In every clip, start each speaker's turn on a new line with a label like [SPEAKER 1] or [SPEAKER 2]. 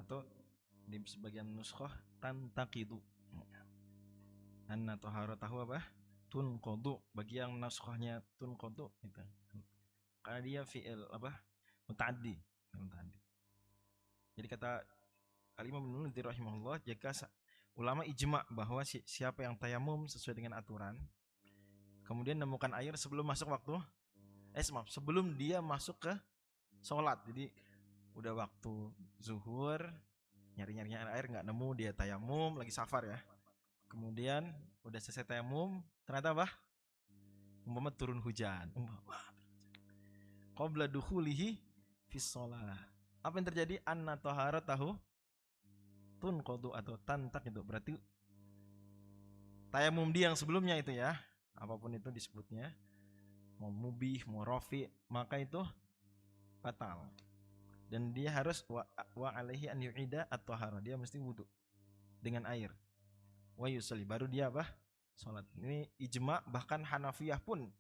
[SPEAKER 1] atau di sebagian nuskhah tantaqidu. Anna taharatahu apa? Tunqadu. Bagi yang nuskhahnya tunqadu itu. Karena dia fi'il apa? Muta'addi. Muta'addi. Jadi kata Al-Imam Ibnu Nutsir rahimahullah, jika ulama ijma bahwa siapa yang tayamum sesuai dengan aturan, kemudian nemukan air sebelum masuk waktu, sebelum dia masuk ke sholat. Jadi udah waktu zuhur, nyari-nyari air nggak nemu, dia tayamum, lagi safar ya. Kemudian udah selesai tayamum, ternyata apa? Umpama turun hujan. Qabla dukhulihi fi shalah. Apa yang terjadi? Anna taharatahu tunqadu atau tantak itu. Berarti tayamum dia yang sebelumnya itu ya, apapun itu disebutnya, mau mubih, mau rofi, maka itu batal. Dan dia harus wa alaihi an yu'ida at-tahara. Dia mesti wudu dengan air. Wa yusalli, baru dia apa? Salat. Ini ijma, bahkan Hanafiyah pun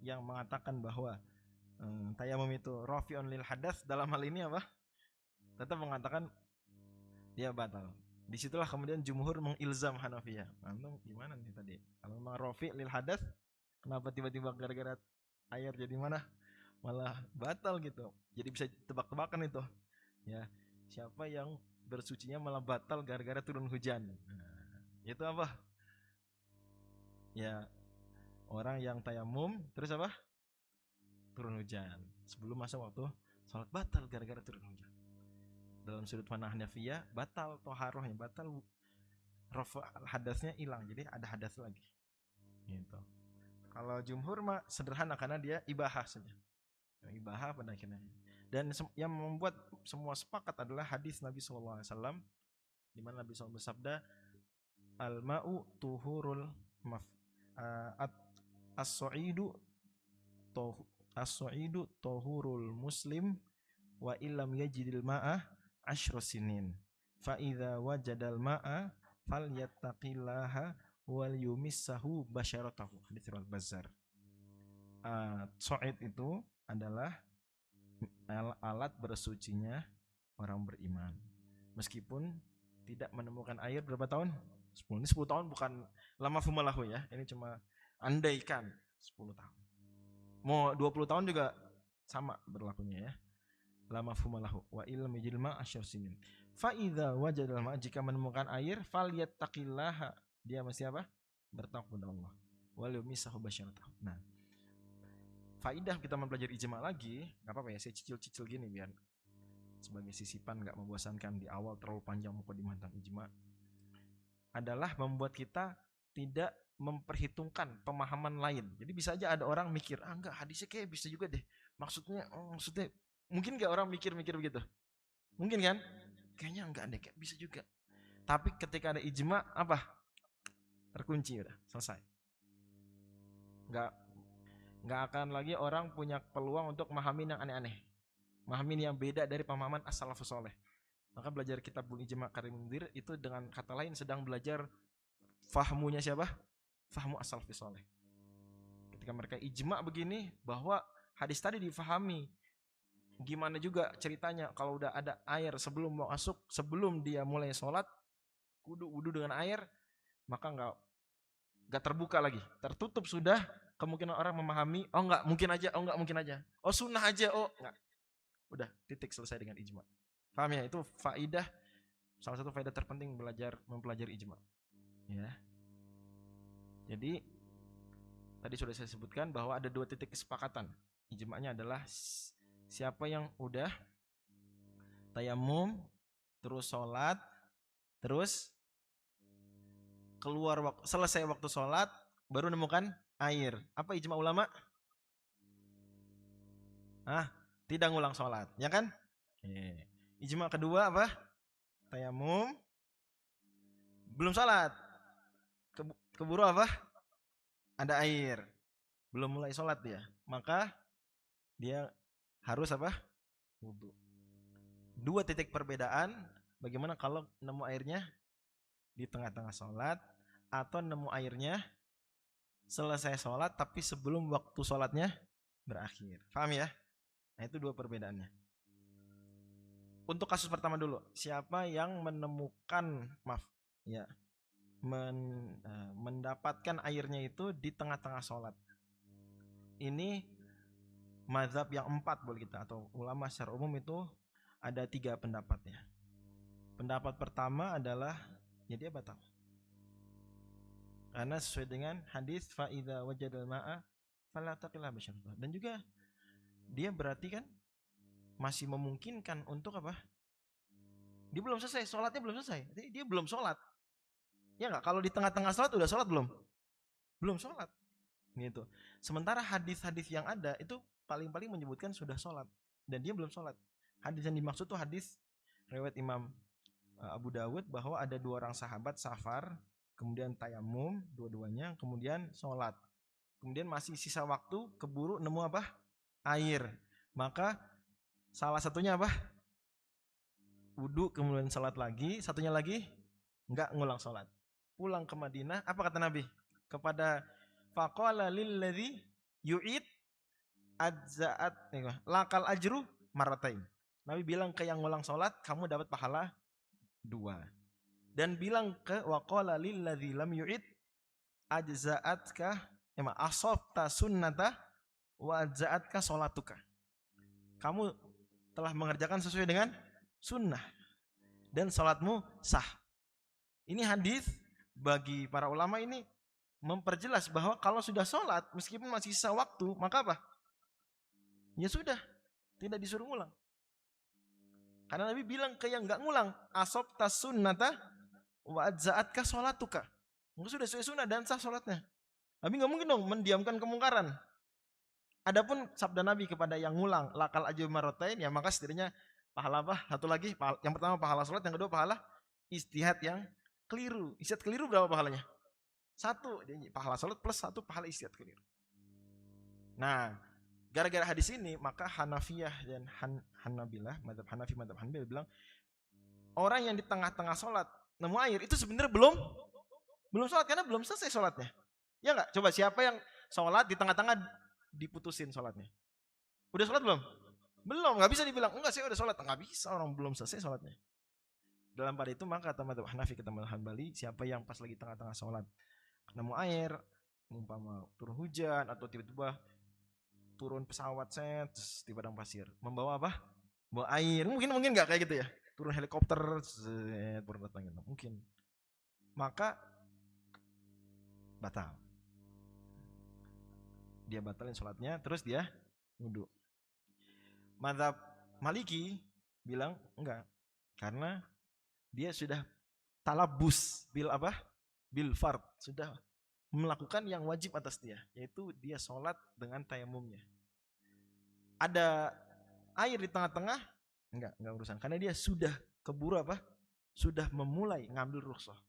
[SPEAKER 1] yang mengatakan bahwa tayamum itu rafi'un lil hadas, dalam hal ini apa? Tetap mengatakan dia batal. Disitulah kemudian jumhur mengilzam Hanafiyah. Antum gimana nih tadi? Kalau memang rafi' lil hadas, kenapa tiba-tiba gara-gara air jadi mana? Malah batal gitu. Jadi bisa tebak-tebakan itu. Ya, siapa yang bersucinya malah batal gara-gara turun hujan? Nah, itu apa? Ya, orang yang tayamum terus apa? Turun hujan. Sebelum masuk waktu salat, batal gara-gara turun hujan. Dalam sudut pandang Hanafiyah, batal toharohnya, batal rafa hadasnya hilang. Jadi ada hadas lagi. Gitu. Kalau jumhur mah sederhana karena dia ibahah saja. Ibahah pada akhirnya. Dan yang membuat semua sepakat adalah hadis Nabi SAW, di mana Nabi SAW bersabda, al-ma'u tuhurul as-su'idu tuhurul muslim wa illam yajidil ma'a asyra sinin fa idza wajadal ma'a falyattaqillaha wal yumissahu basyaratahu. Hadis riwayat Bazzar. Su'id itu adalah alat bersucinya orang beriman. Meskipun tidak menemukan air berapa tahun? 10. Ini 10 tahun bukan lama fumalahu ya. Ini cuma andaikan 10 tahun. Mau 20 tahun juga sama berlakunya ya. Lama fumalahu wa illam yajidma asyar sinin. Fa idza wajadal ma, jika menemukan air, falyattaqillaha, dia mesti apa? Bertakwa kepada Allah. Wal yumissahu basyaratahu. Nah, faidah kita mempelajari ijma lagi, enggak apa-apa ya, saya cicil-cicil gini biar sebagai sisipan, enggak membosankan di awal terlalu panjang mukadimah tentang ijma, adalah membuat kita tidak memperhitungkan pemahaman lain. Jadi bisa aja ada orang mikir, enggak, hadisnya kayak bisa juga deh. Maksudnya mungkin enggak orang mikir begitu? Mungkin kan? Kayaknya enggak deh, kayak bisa juga. Tapi ketika ada ijma, apa? Terkunci udah, selesai. Enggak akan lagi orang punya peluang untuk memahami yang aneh-aneh. Memahami yang beda dari pemahaman as-salafus saleh. Maka belajar kitabul ijma Karim Mundir itu dengan kata lain sedang belajar fahmunya siapa? Fahmu as-salafus saleh. Ketika mereka ijma begini bahwa hadis tadi difahami, gimana juga ceritanya kalau udah ada air sebelum mau masuk, sebelum dia mulai sholat, wudu dengan air, maka enggak terbuka lagi, tertutup sudah kemungkinan orang memahami, enggak mungkin aja, sunnah aja, enggak. Udah, titik, selesai dengan ijma. Paham ya? Itu faidah, salah satu faidah terpenting mempelajari ijma. Ya. Jadi tadi sudah saya sebutkan bahwa ada 2 titik kesepakatan. Ijma'nya adalah siapa yang udah tayamum, terus sholat, terus selesai waktu sholat, baru menemukan air. Apa ijma ulama? Tidak ngulang sholat, ya kan? Ijma kedua apa? Tayamum, belum sholat, keburu apa? Ada air, belum mulai sholat dia, maka dia harus apa? Wudu. 2 titik perbedaan. Bagaimana kalau nemu airnya di tengah-tengah sholat, atau nemu airnya selesai sholat tapi sebelum waktu sholatnya berakhir? Paham ya? Nah, itu 2 perbedaannya. Untuk kasus pertama dulu, siapa yang menemukan, maaf, ya, mendapatkan airnya itu di tengah-tengah sholat. Ini mazhab yang 4 boleh kita, atau ulama secara umum itu ada 3 pendapatnya. Pendapat pertama adalah ya dia batal. Karena sesuai dengan hadis fa idza wajadal ma'a fala taqilha bisyartah. Dan juga dia berarti kan masih memungkinkan untuk apa? Dia belum selesai, sholatnya belum selesai. Dia belum sholat. Ya enggak? Kalau di tengah-tengah sholat udah sholat belum? Belum sholat. Gitu. Sementara hadis-hadis yang ada itu paling-paling menyebutkan sudah sholat. Dan dia belum sholat. Hadis yang dimaksud tuh hadis riwayat Imam Abu Dawud bahwa ada 2 orang sahabat safar, kemudian tayamum dua-duanya, kemudian sholat. Kemudian masih sisa waktu, keburu nemu apa? Air. Maka salah satunya apa? Wudu, kemudian sholat lagi. Satunya lagi enggak ngulang sholat. Pulang ke Madinah, apa kata Nabi? Kepada faqala lilladzi yu'id ajza'at lakal ajru maratain. Nabi bilang ke yang ngulang sholat, kamu dapat pahala 2. Dan bilang ke waqala lilladzi lam yu'id ajza'atka asabta sunnata wa ajza'atka sholatuka. Kamu telah mengerjakan sesuai dengan sunnah dan sholatmu sah. Ini hadis bagi para ulama ini memperjelas bahwa kalau sudah sholat meskipun masih sisa waktu, maka apa? Ya sudah, tidak disuruh ngulang. Karena Nabi bilang ke yang enggak ngulang, asabta sunnata wa ajza'atka sholatuka. Enggak sudah sesuai sunnah dan sah sholatnya. Nabi enggak mungkin dong mendiamkan kemungkaran. Adapun sabda Nabi kepada yang ngulang lakal ajru maratain, ya maka setidaknya pahala apa? Satu lagi, yang pertama pahala sholat, yang kedua pahala ijtihad yang keliru. Ijtihad keliru berapa pahalanya? 1, pahala sholat plus 1 pahala ijtihad keliru. Nah, gara-gara hadis ini maka Hanafiyah dan Hanabilah, mazhab Hanafi, mazhab Hanbali bilang orang yang di tengah-tengah sholat nemu air itu sebenarnya belum sholat karena belum selesai sholatnya. Ya enggak? Coba siapa yang sholat di tengah-tengah diputusin sholatnya? Udah sholat belum? Belum, nggak bisa dibilang enggak saya udah sholat, nggak bisa, orang belum selesai sholatnya. Dalam pada itu maka kata mazhab Hanafi, kata mazhab Hanbali, siapa yang pas lagi tengah-tengah sholat nemu air, umpama turun hujan atau tiba-tiba turun pesawat di padang pasir, membawa apa? Bawa air. Mungkin nggak kayak gitu ya, turun helikopter turun datang gitu. Mungkin, maka batal, dia batalin sholatnya, terus dia wudu. Mazhab Maliki bilang enggak, karena dia sudah talabus bil apa? Bil fard, sudah melakukan yang wajib atas dia, yaitu dia sholat dengan tayamumnya. Ada air di tengah-tengah, enggak urusan, karena dia sudah keburu apa? Sudah memulai ngambil rukhsah.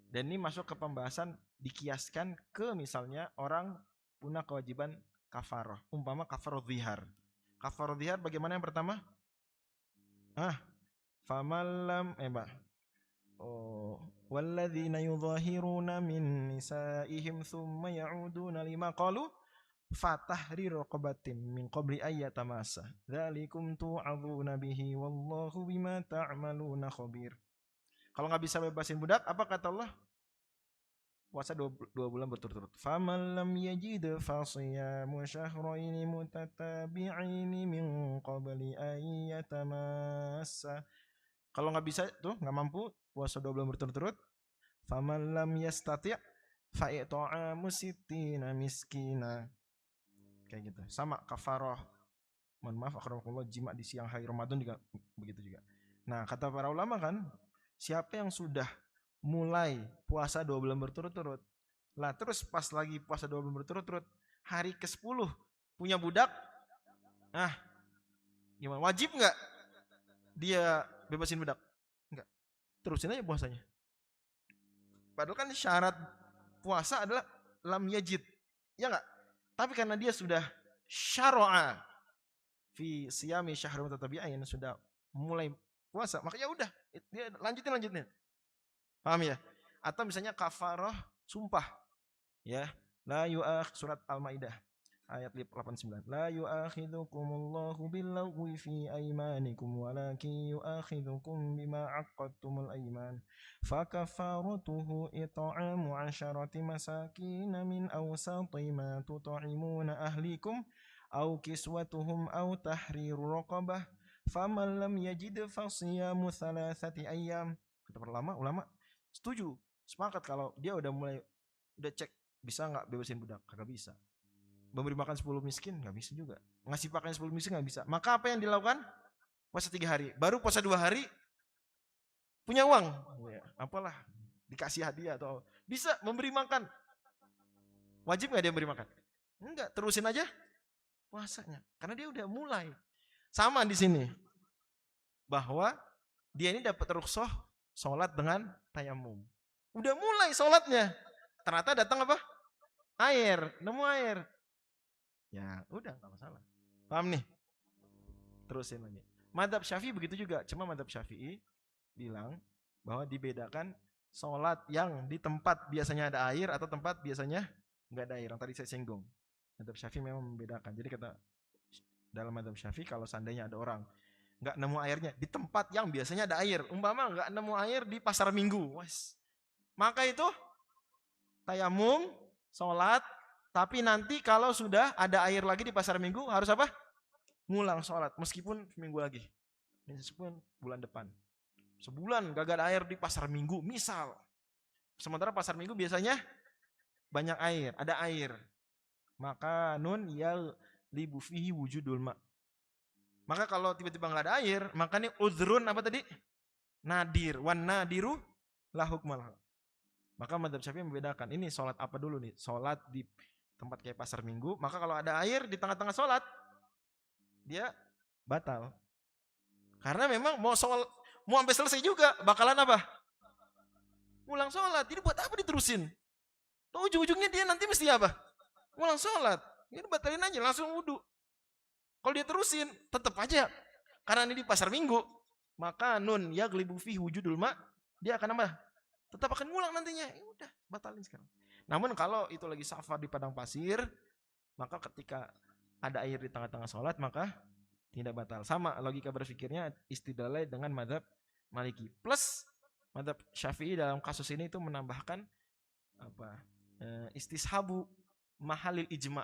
[SPEAKER 1] Dan ini masuk ke pembahasan dikiaskan ke misalnya orang punya kewajiban kafarah, umpama kafarah dzihar. Kafarah dzihar bagaimana yang pertama? Famalam walladzina yudhahiruna min nisaihim thumma ya'uduna lima qalu fatahriru raqabatin min qabli ayyatamassa dzalikum tu'adzuna bihi wallahu bima ta'maluna khabir. Kalau enggak bisa bebasin budak, apa kata Allah? Puasa 2 bulan berturut-turut. Faman lam yajid fasiyamu syahraini mutatabi'aini min qabli ayyatamassa. Kalau nggak bisa tuh, nggak mampu puasa 2 bulan berturut-turut, faman lam yastati' fa it'amu sittina miskina. Kayak gitu. Sama kafarah. Mohon maaf akramakumullah, jima di siang hari Ramadan juga begitu juga. Nah, kata para ulama kan, siapa yang sudah mulai puasa 2 bulan berturut-turut, lah terus pas lagi puasa 2 bulan berturut-turut, hari ke-10 punya budak, gimana? Wajib nggak dia bebasin budak? Enggak. Terusin aja puasanya. Padahal kan syarat puasa adalah lam yajid. Ya enggak? Tapi karena dia sudah syara'a fi siyami syahrul mutatabi'ain, sudah mulai puasa, makanya udah dia lanjutin. Paham ya? Atau misalnya kafarah sumpah. Ya. La yu'akh, surat Al-Maidah. ayat 89. La yu'akhidhukumullahu billaghwi fi aymanikum walakin yu'akhidhukum bima 'aqadtumul ayman. Fakafaratuhu it'amu 'asharati masakin min awsati ma tut'imuna ahlikum aw kiswatuhum aw tahriru raqabah. Faman lam yajid fasiyamu thalathati ayyam. Kata para ulama setuju, sepakat kalau dia udah cek bisa nggak bebasin budak, kagak bisa. Memberi makan 10 miskin nggak bisa juga, ngasih pakaian 10 miskin nggak bisa. Maka apa yang dilakukan? Puasa 3 hari, baru puasa 2 hari punya uang, ya, apalah dikasih hadiah atau bisa memberi makan. Wajib nggak dia beri makan? Enggak, terusin aja puasanya karena dia udah mulai. Sama di sini bahwa dia ini dapat rukhsah sholat dengan tayamum. Udah mulai sholatnya, ternyata datang apa? Air, nemu air. Ya udah nggak masalah. Paham nih? Terusin lagi. Madzhab Syafi'i begitu juga. Cuma madzhab Syafi'i bilang bahwa dibedakan sholat yang di tempat biasanya ada air atau tempat biasanya nggak ada air. Yang tadi saya singgung. Madzhab Syafi'i memang membedakan. Jadi kata dalam madzhab Syafi'i kalau seandainya ada orang nggak nemu airnya di tempat yang biasanya ada air, umpama nggak nemu air di pasar Minggu, maka itu tayamum, sholat. Tapi nanti kalau sudah ada air lagi di pasar Minggu harus apa? Ngulang sholat meskipun minggu lagi, meskipun bulan depan. Sebulan gak ada air di pasar Minggu misal. Sementara pasar Minggu biasanya banyak air, ada air. Maka nun yal libu fihi wujudul ma. Maka kalau tiba-tiba gak ada air, maka ini udhrun apa tadi? Nadir, wan nadiru la hukmal. Maka madzhab Syafi'i membedakan ini sholat apa dulu nih? Sholat di tempat kayak pasar Minggu, maka kalau ada air di tengah-tengah sholat, dia batal. Karena memang mau sampai selesai juga, bakalan apa? Ngulang sholat. Jadi buat apa diterusin? Tuh ujung-ujungnya dia nanti mesti apa? Ngulang sholat. Ini batalin aja, langsung wudu. Kalau dia terusin, tetap aja. Karena ini di pasar Minggu, maka nun yaglibu fihi wujudul ma, dia akan apa? Tetap akan ngulang nantinya. Ya udah, batalin sekarang. Namun kalau itu lagi safar di padang pasir, maka ketika ada air di tengah-tengah sholat, maka tidak batal. Sama logika berpikirnya istidlalnya dengan madzhab Maliki. Plus madzhab Syafi'i dalam kasus ini itu menambahkan apa? Istishabu mahalil ijma.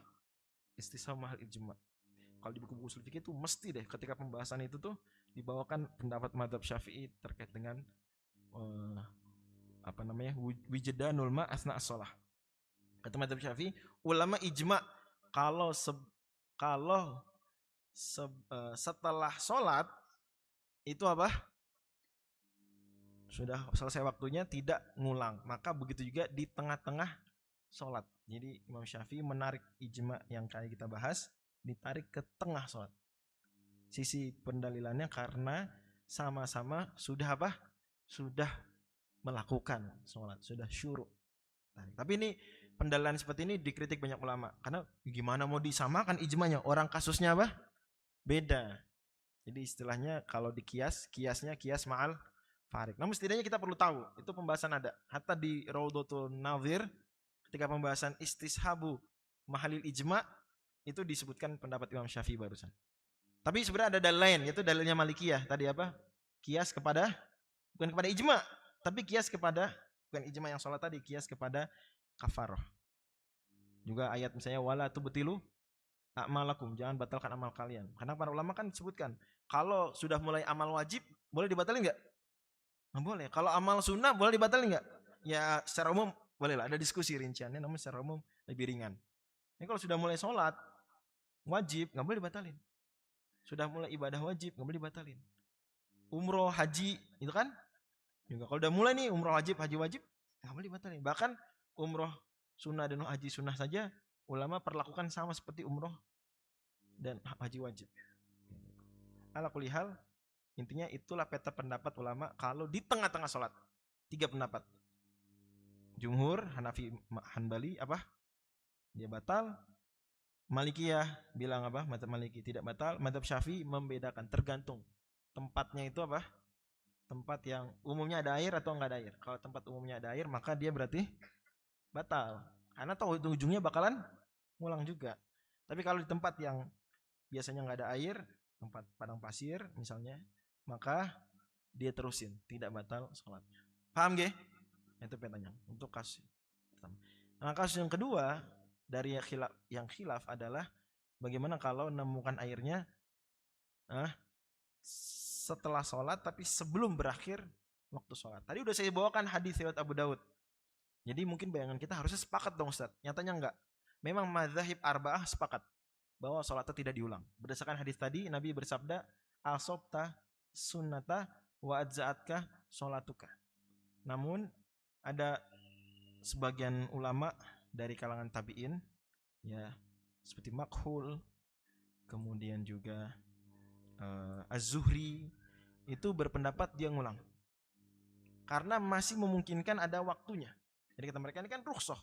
[SPEAKER 1] Istishabu mahalil ijma. Kalau di buku-buku ushul fikih itu mesti deh ketika pembahasan itu tuh dibawakan pendapat madzhab Syafi'i terkait dengan wijdanul ma asna as-shalah. Kata madzhab Syafi'i, ulama ijma kalau setelah sholat itu apa? Sudah selesai waktunya tidak ngulang. Maka begitu juga di tengah-tengah sholat. Jadi Imam Syafi'i menarik ijma yang kayak kita bahas, ditarik ke tengah sholat. Sisi pendalilannya karena sama-sama sudah apa? Sudah melakukan sholat, sudah syuru'. Tapi ini pendalilan seperti ini dikritik banyak ulama. Karena gimana mau disamakan ijmanya? Orang kasusnya apa? Beda. Jadi istilahnya kalau kiasnya kias ma'al farik. Namun setidaknya kita perlu tahu, itu pembahasan ada. Hatta di Raudhatul Nadhir ketika pembahasan istishabu mahalil ijma itu disebutkan pendapat Imam Syafi'i barusan. Tapi sebenarnya ada dalil lain, yaitu dalilnya Malikiyah. Tadi apa? Kias kepada bukan kepada ijma, tapi kias kepada bukan ijma yang sholat tadi, kias kepada kafarah. Juga ayat misalnya wala tubtilu a'malakum, jangan batalkan amal kalian. Karena para ulama kan sebutkan, kalau sudah mulai amal wajib, boleh dibatalin nggak? Nggak boleh. Kalau amal sunnah boleh dibatalin nggak? Ya secara umum boleh lah, ada diskusi rinciannya, namun secara umum lebih ringan. Ini kalau sudah mulai sholat wajib, nggak boleh dibatalin. Sudah mulai ibadah wajib, nggak boleh dibatalin. Umroh, haji, itu kan? Juga kalau udah mulai nih umroh wajib, haji wajib, nggak boleh dibatalin. Bahkan umroh sunnah dan haji sunnah saja ulama perlakukan sama seperti umroh dan haji wajib. Ala kulli hal, intinya itulah peta pendapat ulama kalau di tengah-tengah sholat. 3 pendapat. Jumhur, Hanafi, Hanbali apa? Dia batal. Malikiyah bilang apa? Madzhab Maliki tidak batal. Madzhab Syafi'i membedakan, tergantung tempatnya itu apa? Tempat yang umumnya ada air atau enggak ada air. Kalau tempat umumnya ada air, maka dia berarti batal. Karena tahu ujungnya bakalan ngulang juga. Tapi kalau di tempat yang biasanya nggak ada air, tempat padang pasir misalnya, maka dia terusin, tidak batal sholatnya. Paham gak? Itu petanya untuk kasus pertama. Nah, kasus yang kedua dari yang khilaf adalah bagaimana kalau menemukan airnya setelah sholat tapi sebelum berakhir waktu sholat. Tadi udah saya bawakan hadis riwayat Abu Daud. Jadi mungkin bayangan kita harusnya sepakat dong Ustaz. Nyatanya enggak. Memang mazhab arba'ah sepakat bahwa sholatnya tidak diulang. Berdasarkan hadis tadi Nabi bersabda, "Asobta sunnata wa adza'atka sholatuka." Namun ada sebagian ulama dari kalangan tabi'in ya seperti Makhul, kemudian juga Az-Zuhri itu berpendapat dia ngulang. Karena masih memungkinkan ada waktunya. Jadi kata mereka ini kan rukhsah.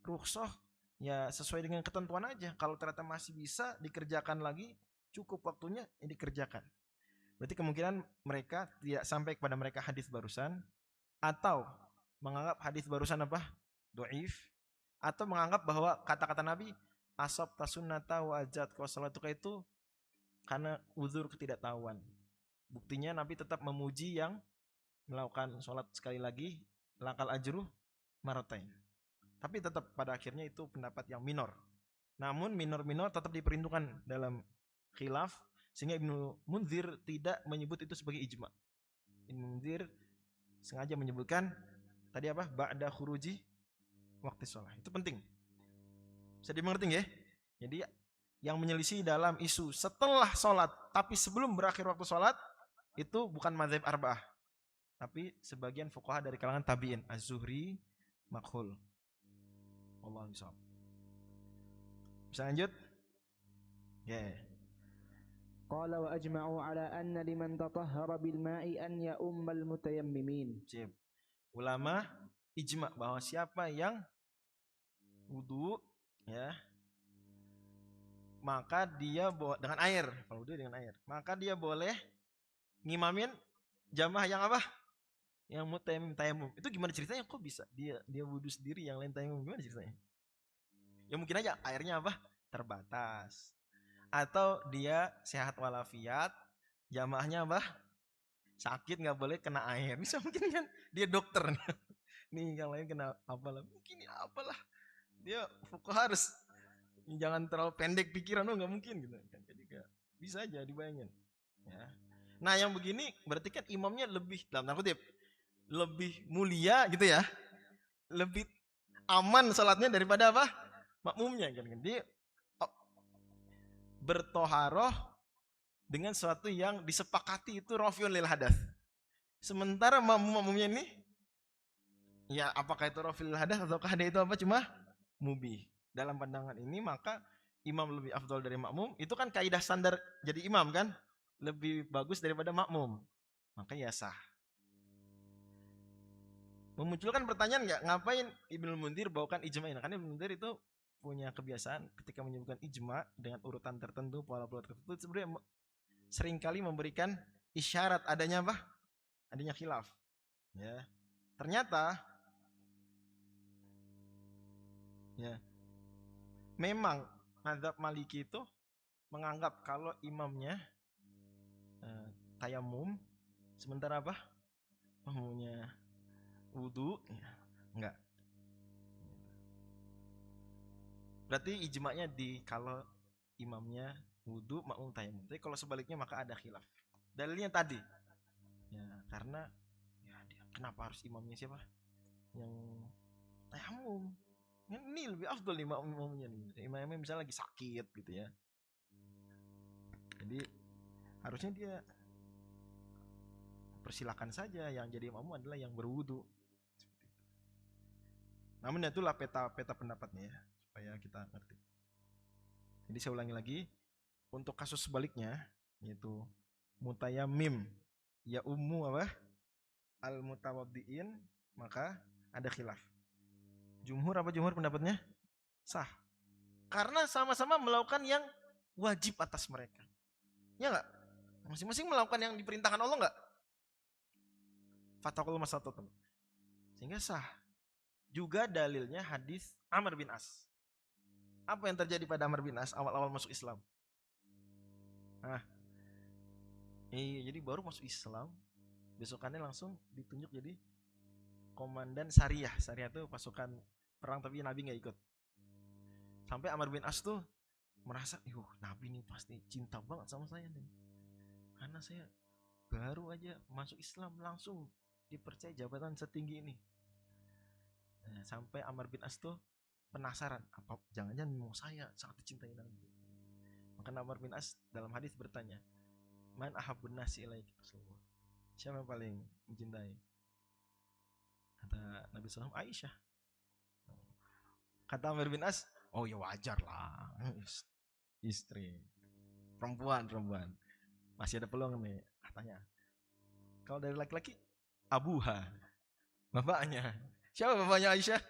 [SPEAKER 1] Rukhsah ya sesuai dengan ketentuan aja. Kalau ternyata masih bisa dikerjakan lagi, cukup waktunya ya dikerjakan. Berarti kemungkinan mereka tidak sampai kepada mereka hadis barusan, atau menganggap hadis barusan apa? Dhaif, atau menganggap bahwa kata-kata Nabi asab tasunnata wa ajat salatuka itu karena uzur ketidaktahuan. Buktinya Nabi tetap memuji yang melakukan sholat sekali lagi, lakal ajruh maratain. Tapi tetap pada akhirnya itu pendapat yang minor. Namun minor-minor tetap diperhitungkan dalam khilaf, sehingga Ibnu Munzir tidak menyebut itu sebagai ijma. Ibnu Munzir sengaja menyebutkan tadi apa? Ba'da khuruji waktu sholat. Itu penting. Bisa dimengerti ya? Jadi yang menyelisih dalam isu setelah sholat tapi sebelum berakhir waktu sholat itu bukan mazhab arba'ah, tapi sebagian fuqaha dari kalangan tabi'in, Az-Zuhri, Makhul. Allah bisa. Bisa lanjut? Ya.
[SPEAKER 2] Qala wa ajma'u ala anna liman tatahhara bil ma'i an ya'ummal mutayammimin.
[SPEAKER 1] Sip. Ulama ijma bahwa siapa yang wudu ya, maka dia dengan air, kalau wudu dengan air, maka dia boleh ngimamin jamaah yang apa? Yang tayamum. Itu gimana ceritanya? Kok bisa dia wudu sendiri, yang lain tayamum? Gimana ceritanya? Ya mungkin aja airnya apa? Terbatas. Atau dia sehat walafiat, jamaahnya apa? Sakit nggak boleh kena air. Bisa mungkin kan dia dokter nih yang lain kena apalah. Mungkin apalah. Dia fuqaha harus jangan terlalu pendek pikiran, nggak mungkin gitu kan. Jadi bisa aja dibayangin. Ya. Nah yang begini berarti kan imamnya lebih dalam tanda kutip lebih mulia gitu ya, lebih aman salatnya daripada apa? Makmumnya kan. Dia bertoharoh dengan sesuatu yang disepakati itu rafiun lil hadas. Sementara makmumnya ini ya apakah itu rafiul hadas ataukah dia itu apa cuma mubih. Dalam pandangan ini maka imam lebih afdal dari makmum. Itu kan kaidah standar jadi imam kan, lebih bagus daripada makmum. Maka ya sah. Memunculkan pertanyaan nggak, ngapain Ibnu Munzir bawakan ijma ini? Karena Ibnu Munzir itu punya kebiasaan ketika menyebutkan ijma dengan urutan tertentu, pola-pola tertentu, sebenarnya seringkali memberikan isyarat adanya apa? Adanya khilaf. Ya. Ternyata ya memang mazhab Maliki itu menganggap kalau imamnya tayamum sementara apa? Makmumnya wudu ya, enggak. Berarti ijma'nya di kalau imamnya wudu makmum tayamum. Tapi kalau sebaliknya maka ada khilaf. Dalilnya tadi. Ya, karena ya kenapa harus imamnya siapa? Yang tayamum. Ini lebih afdal nih makmumnya nih. Imamnya misalnya lagi sakit gitu ya. Jadi harusnya dia persilakan saja, yang jadi makmum adalah yang berwudu. Namun itulah peta pendapatnya ya, supaya kita ngerti. Jadi saya ulangi lagi, untuk kasus sebaliknya yaitu mutayammim ya apa? Al mutawaddiin, maka ada khilaf. Jumhur pendapatnya? Sah. Karena sama-sama melakukan yang wajib atas mereka. Ya enggak? Masing-masing melakukan yang diperintahkan Allah enggak? Fatakul masatun. Sehingga sah. Juga dalilnya hadis Amr bin As. Apa yang terjadi pada Amr bin As awal-awal masuk Islam? Nah, jadi baru masuk Islam, besokannya langsung ditunjuk jadi komandan Sariyah. Sariyah itu pasukan perang tapi Nabi nggak ikut. Sampai Amr bin As tuh merasa, Nabi nih pasti cinta banget sama saya nih. Karena saya baru aja masuk Islam langsung dipercaya jabatan setinggi ini. Nah, sampai Amr bin As tuh penasaran, apa jangan-jangan mau saya sangat dicintai Nabi. Maka Amr bin As dalam hadis bertanya, man ahabbun nasi ilaika Rasulullah. Siapa yang paling mencintai? Kata Nabi SAW, Aisyah. Kata Amr bin As, oh ya wajar lah, istri, perempuan. Masih ada peluang nih, katanya. Kalau dari laki-laki, Abuha, bapaknya. Siapa bapaknya Aisyah?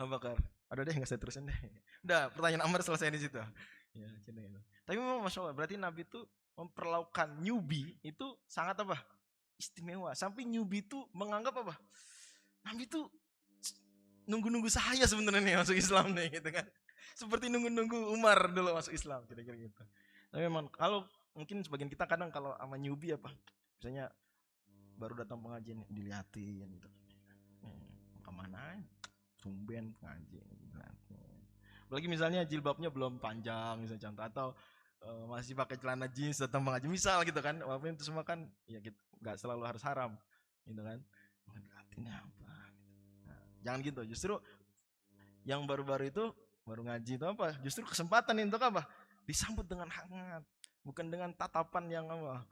[SPEAKER 1] Abu Bakar. Aduh deh, nggak saya terusin deh. Udah, pertanyaan Amr selesai di situ. Ya, cinta itu. Tapi memang Masya Allah, berarti Nabi itu memperlakukan newbie itu sangat apa? Istimewa. Sampai newbie itu menganggap apa? Nabi itu nunggu-nunggu saya sebenarnya masuk Islam nih, gitu kan? Seperti nunggu-nunggu Umar dulu masuk Islam, kira-kira gitu. Tapi memang kalau mungkin sebagian kita kadang kalau sama newbie apa, misalnya baru datang pengajian diliatin gitu. Kemana? Tumben pengajian. Apalagi misalnya jilbabnya belum panjang misalnya contoh, atau masih pakai celana jeans datang pengajian misal gitu kan. Walaupun itu semua kan ya gitu, nggak selalu harus haram gitu kan. Diliatin apa? Nah, jangan gitu. Justru yang baru-baru itu baru ngaji itu apa? Justru kesempatan untuk apa? Disambut dengan hangat, bukan dengan tatapan yang apa?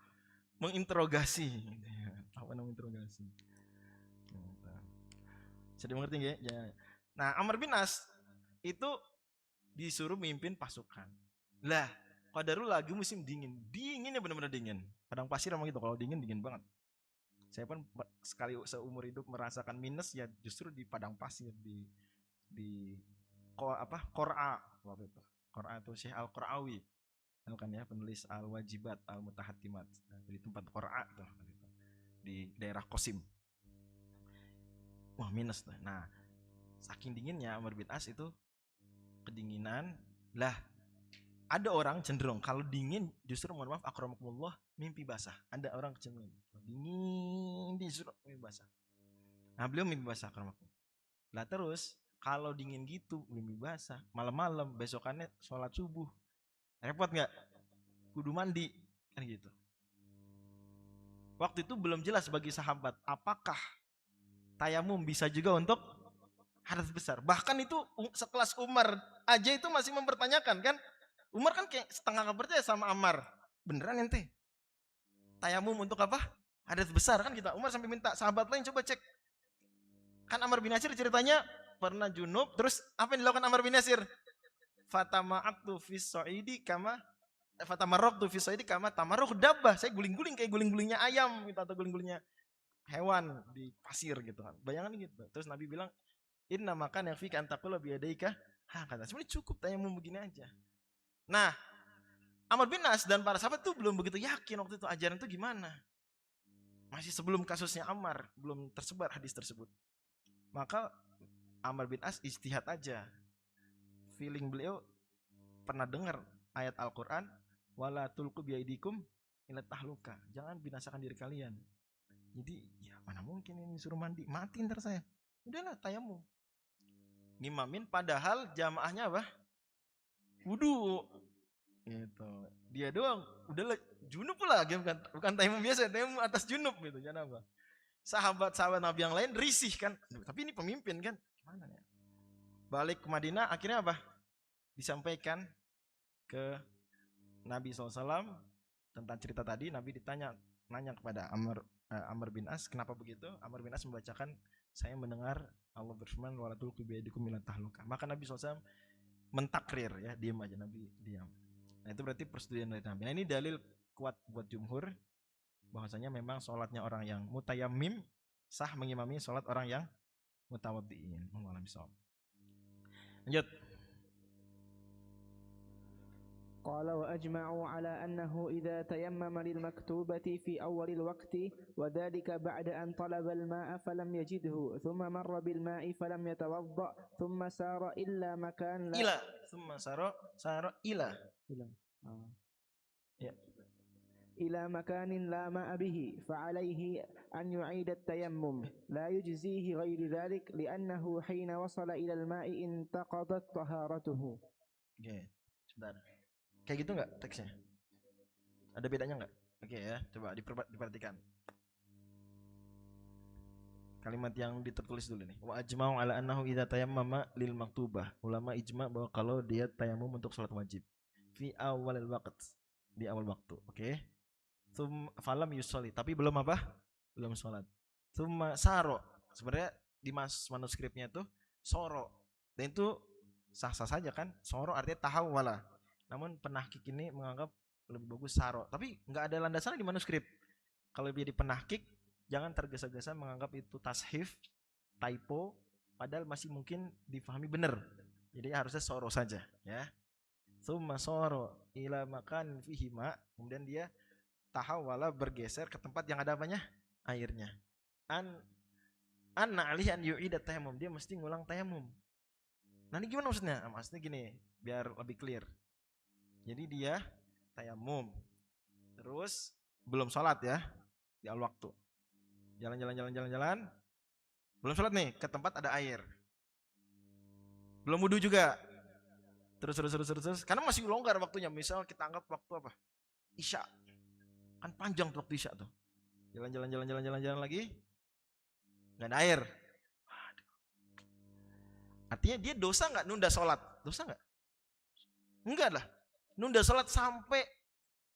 [SPEAKER 1] Menginterogasi. Apa namanya interogasi? Bisa dimengerti nggak ya? Nah, Amr bin As itu disuruh mimpin pasukan. Lah, qadarul lagi musim dingin. Dinginnya benar-benar dingin. Padang pasir emang gitu, kalau dingin banget. Saya pun sekali seumur hidup merasakan minus ya justru di padang pasir di Qur'a waktu itu. Qur'a itu Syekh Al-Qur'awi. Tahu kan ya, penulis Al-Wajibat Al-Mutahatimat. Nah, di tempat Qur'a tuh di daerah Qasim. Wah, minus tuh. Nah, saking dinginnya Amr bin As itu kedinginan. Lah, ada orang cenderung kalau dingin justru mohon maaf akramakumullah mimpi basah. Ada orang cenderung dingin justru mimpi basah. Nah, beliau mimpi basah akramakumullah. Lah terus kalau dingin gitu mimpi basah, malam-malam besokannya sholat subuh. Repot nggak? Kudu mandi kan gitu. Waktu itu belum jelas bagi sahabat apakah tayamum bisa juga untuk hadas besar. Bahkan itu sekelas Umar aja itu masih mempertanyakan kan. Umar kan kayak setengah gak percaya sama Ammar. Beneran ente? Tayamum untuk apa? Hadas besar kan kita. Umar sampai minta sahabat lain coba cek. Kan Ammar bin Yasir ceritanya pernah junub. Terus apa yang dilakukan Ammar bin Yasir? Fatama'aktu fis so'idi kama Fatamarraqtu fis so'idi kama tamarruq dabbah. Saya guling-guling kayak guling-gulingnya ayam gitu, atau guling-gulingnya hewan di pasir gitu kan. Bayangan gitu. Terus Nabi bilang, inna makan yang fika antakula biyadaika. Kata sebenarnya cukup tayamum begini aja. Nah, Amr bin As dan para sahabat tuh belum begitu yakin waktu itu ajaran itu gimana. Masih sebelum kasusnya Ammar, belum tersebar hadis tersebut. Maka Amr bin As ijtihad aja. Feeling beliau pernah dengar ayat Al-Quran, wala tulqu biaidikum ila tahluka. Jangan binasakan diri kalian. Jadi ya mana mungkin ini suruh mandi, mati ntar saya. Udahlah tayamum. Ngimamin padahal jamaahnya apa? Wudu. Gitu. Dia doang udah junub pula, bukan tayamum biasa, tayamum atas junub gitu, jangan apa. Sahabat-sahabat Nabi yang lain risih kan. Tapi ini pemimpin kan. Gimana ya? Balik ke Madinah akhirnya apa? Disampaikan ke Nabi SAW tentang cerita tadi. Nabi nanya kepada Amr bin As, kenapa begitu? Amr bin As membacakan, saya mendengar Allah berfirman wala tulqu biaidikum ila tahluka. Maka Nabi SAW mentakrir ya, diam aja, Nabi diam. Nah itu berarti persetujuan dari Nabi. Nah ini dalil kuat buat jumhur bahwasanya memang sholatnya orang yang mutayammim sah mengimami sholat orang yang mutawaddiin. Lanjut.
[SPEAKER 2] قال وأجمعوا على أنه إذا تيمم للمكتوبة في أول الوقت وذلك بعد أن طلب الماء فلم يجده ثم مر بالماء فلم يتوضأ ثم سار إلا مكان لا
[SPEAKER 1] Ila, summa saro ila. Ya.
[SPEAKER 2] إلى مكان لا ماء به فعليه أن يعيد التيمم لا يجزيه غير ذلك لأنه حين وصل إلى الماء انتقضت طهارته.
[SPEAKER 1] Oke, sebentar. Kayak gitu nggak teksnya? Ada bedanya nggak? Oke ya, coba diperhatikan. Kalimat yang ditertulis dulu nih. Wa ajma'u ala annahu idza tayammama lil maktubah. Ulama ijma bahwa kalau dia tayamum untuk salat wajib fi awalil waqt, di awal waktu. Oke. Falam yusolli, tapi belum apa? Belum sholat. Tsumma saro. Sebenarnya di manuskripnya itu soro. Dan itu sah-sah saja kan? Soro artinya tahawwala. Namun penahkik ini menganggap lebih bagus saro. Tapi nggak ada landasannya di manuskrip. Kalau dia di penahkik, jangan tergesa-gesa menganggap itu tashif, typo, padahal masih mungkin difahami benar. Jadi harusnya soro saja, ya. Tsumma soro ila makan fihi ma, kemudian dia tahawala bergeser ke tempat yang ada apanya? Airnya. Anna alih an yu'ida tayamum, dia mesti ngulang tayamum. Nah ini gimana maksudnya? Nah, maksudnya gini, biar lebih clear. Jadi dia tayamum, terus belum sholat ya, di awal waktu. Jalan, belum sholat nih, ke tempat ada air. Belum wudu juga. Terus, karena masih longgar waktunya. Misal kita anggap waktu apa? Isya. Kan panjang tuh waktu isya tuh. Jalan lagi. Nggak ada air. Waduh. Artinya dia dosa nggak nunda sholat? Dosa nggak? Enggak lah. Nunda sholat sampai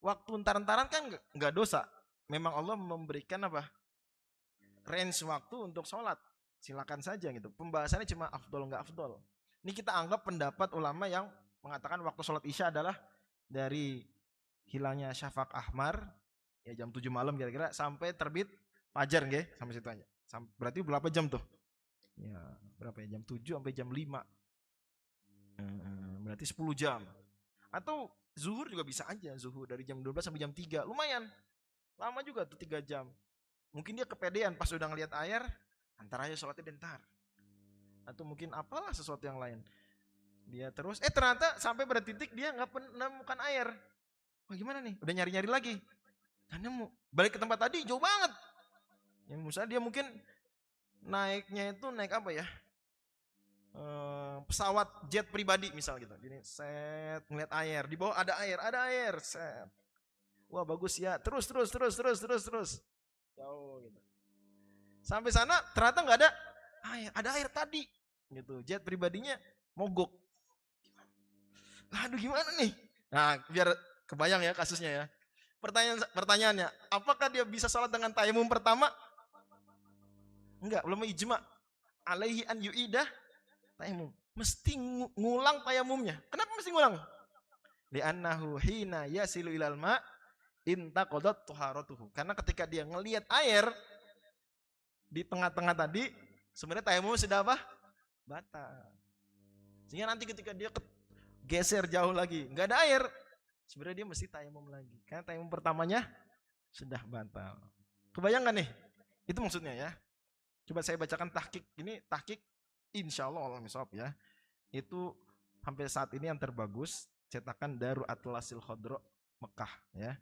[SPEAKER 1] waktu entar-entaran kan nggak dosa. Memang Allah memberikan apa? Range waktu untuk sholat. Silakan saja gitu. Pembahasannya cuma afdol nggak afdol. Ini kita anggap pendapat ulama yang mengatakan waktu sholat isya adalah dari hilangnya syafaq ahmar, ya jam 7 malam kira-kira, sampai terbit fajar nggih, sampai situ aja. Berarti berapa jam tuh? Ya, berapa ya? Jam 7 sampai jam 5. Berarti 10 jam. Atau zuhur juga bisa aja, zuhur dari jam 12 sampai jam 3. Lumayan. Lama juga tuh 3 jam. Mungkin dia kepedean pas udah ngelihat air, antara aja sholatnya bentar. Atau mungkin apalah sesuatu yang lain. Dia terus, ternyata sampai pada titik dia nggak menemukan air. Wah gimana nih? Udah nyari-nyari lagi. Kan nemu. Balik ke tempat tadi jauh banget. Yang misalnya dia mungkin naiknya itu naik apa ya? Pesawat jet pribadi misal gitu. Gini, set ngeliat air, di bawah ada air, set. Wah bagus ya. Terus. Jauh gitu. Sampai sana ternyata nggak ada air. Ada air tadi. Gitu. Jet pribadinya mogok. Aduh gimana nih? Nah, biar kebayang ya kasusnya ya. Pertanyaannya, apakah dia bisa sholat dengan tayamum pertama? Enggak, belum ijma. Alaihi an yu'idah tayamum. Mesti ngulang tayamumnya. Kenapa mesti ngulang? Li'annahu hina yasilu ilal ma' intaqadat tuharatuhu. Karena ketika dia ngelihat air di tengah-tengah tadi, sebenarnya tayamum sudah apa? Batal. Sehingga nanti ketika dia geser jauh lagi, nggak ada air, sebenarnya dia mesti tayamum lagi. Karena tayamum pertamanya sudah batal. Kebayang nggak nih? Itu maksudnya ya. Coba saya bacakan tahqiq. Ini tahqiq insyaallah Allah misawab ya. Itu hampir saat ini yang terbagus, cetakan Darul Atlasil Khodro Mekah ya.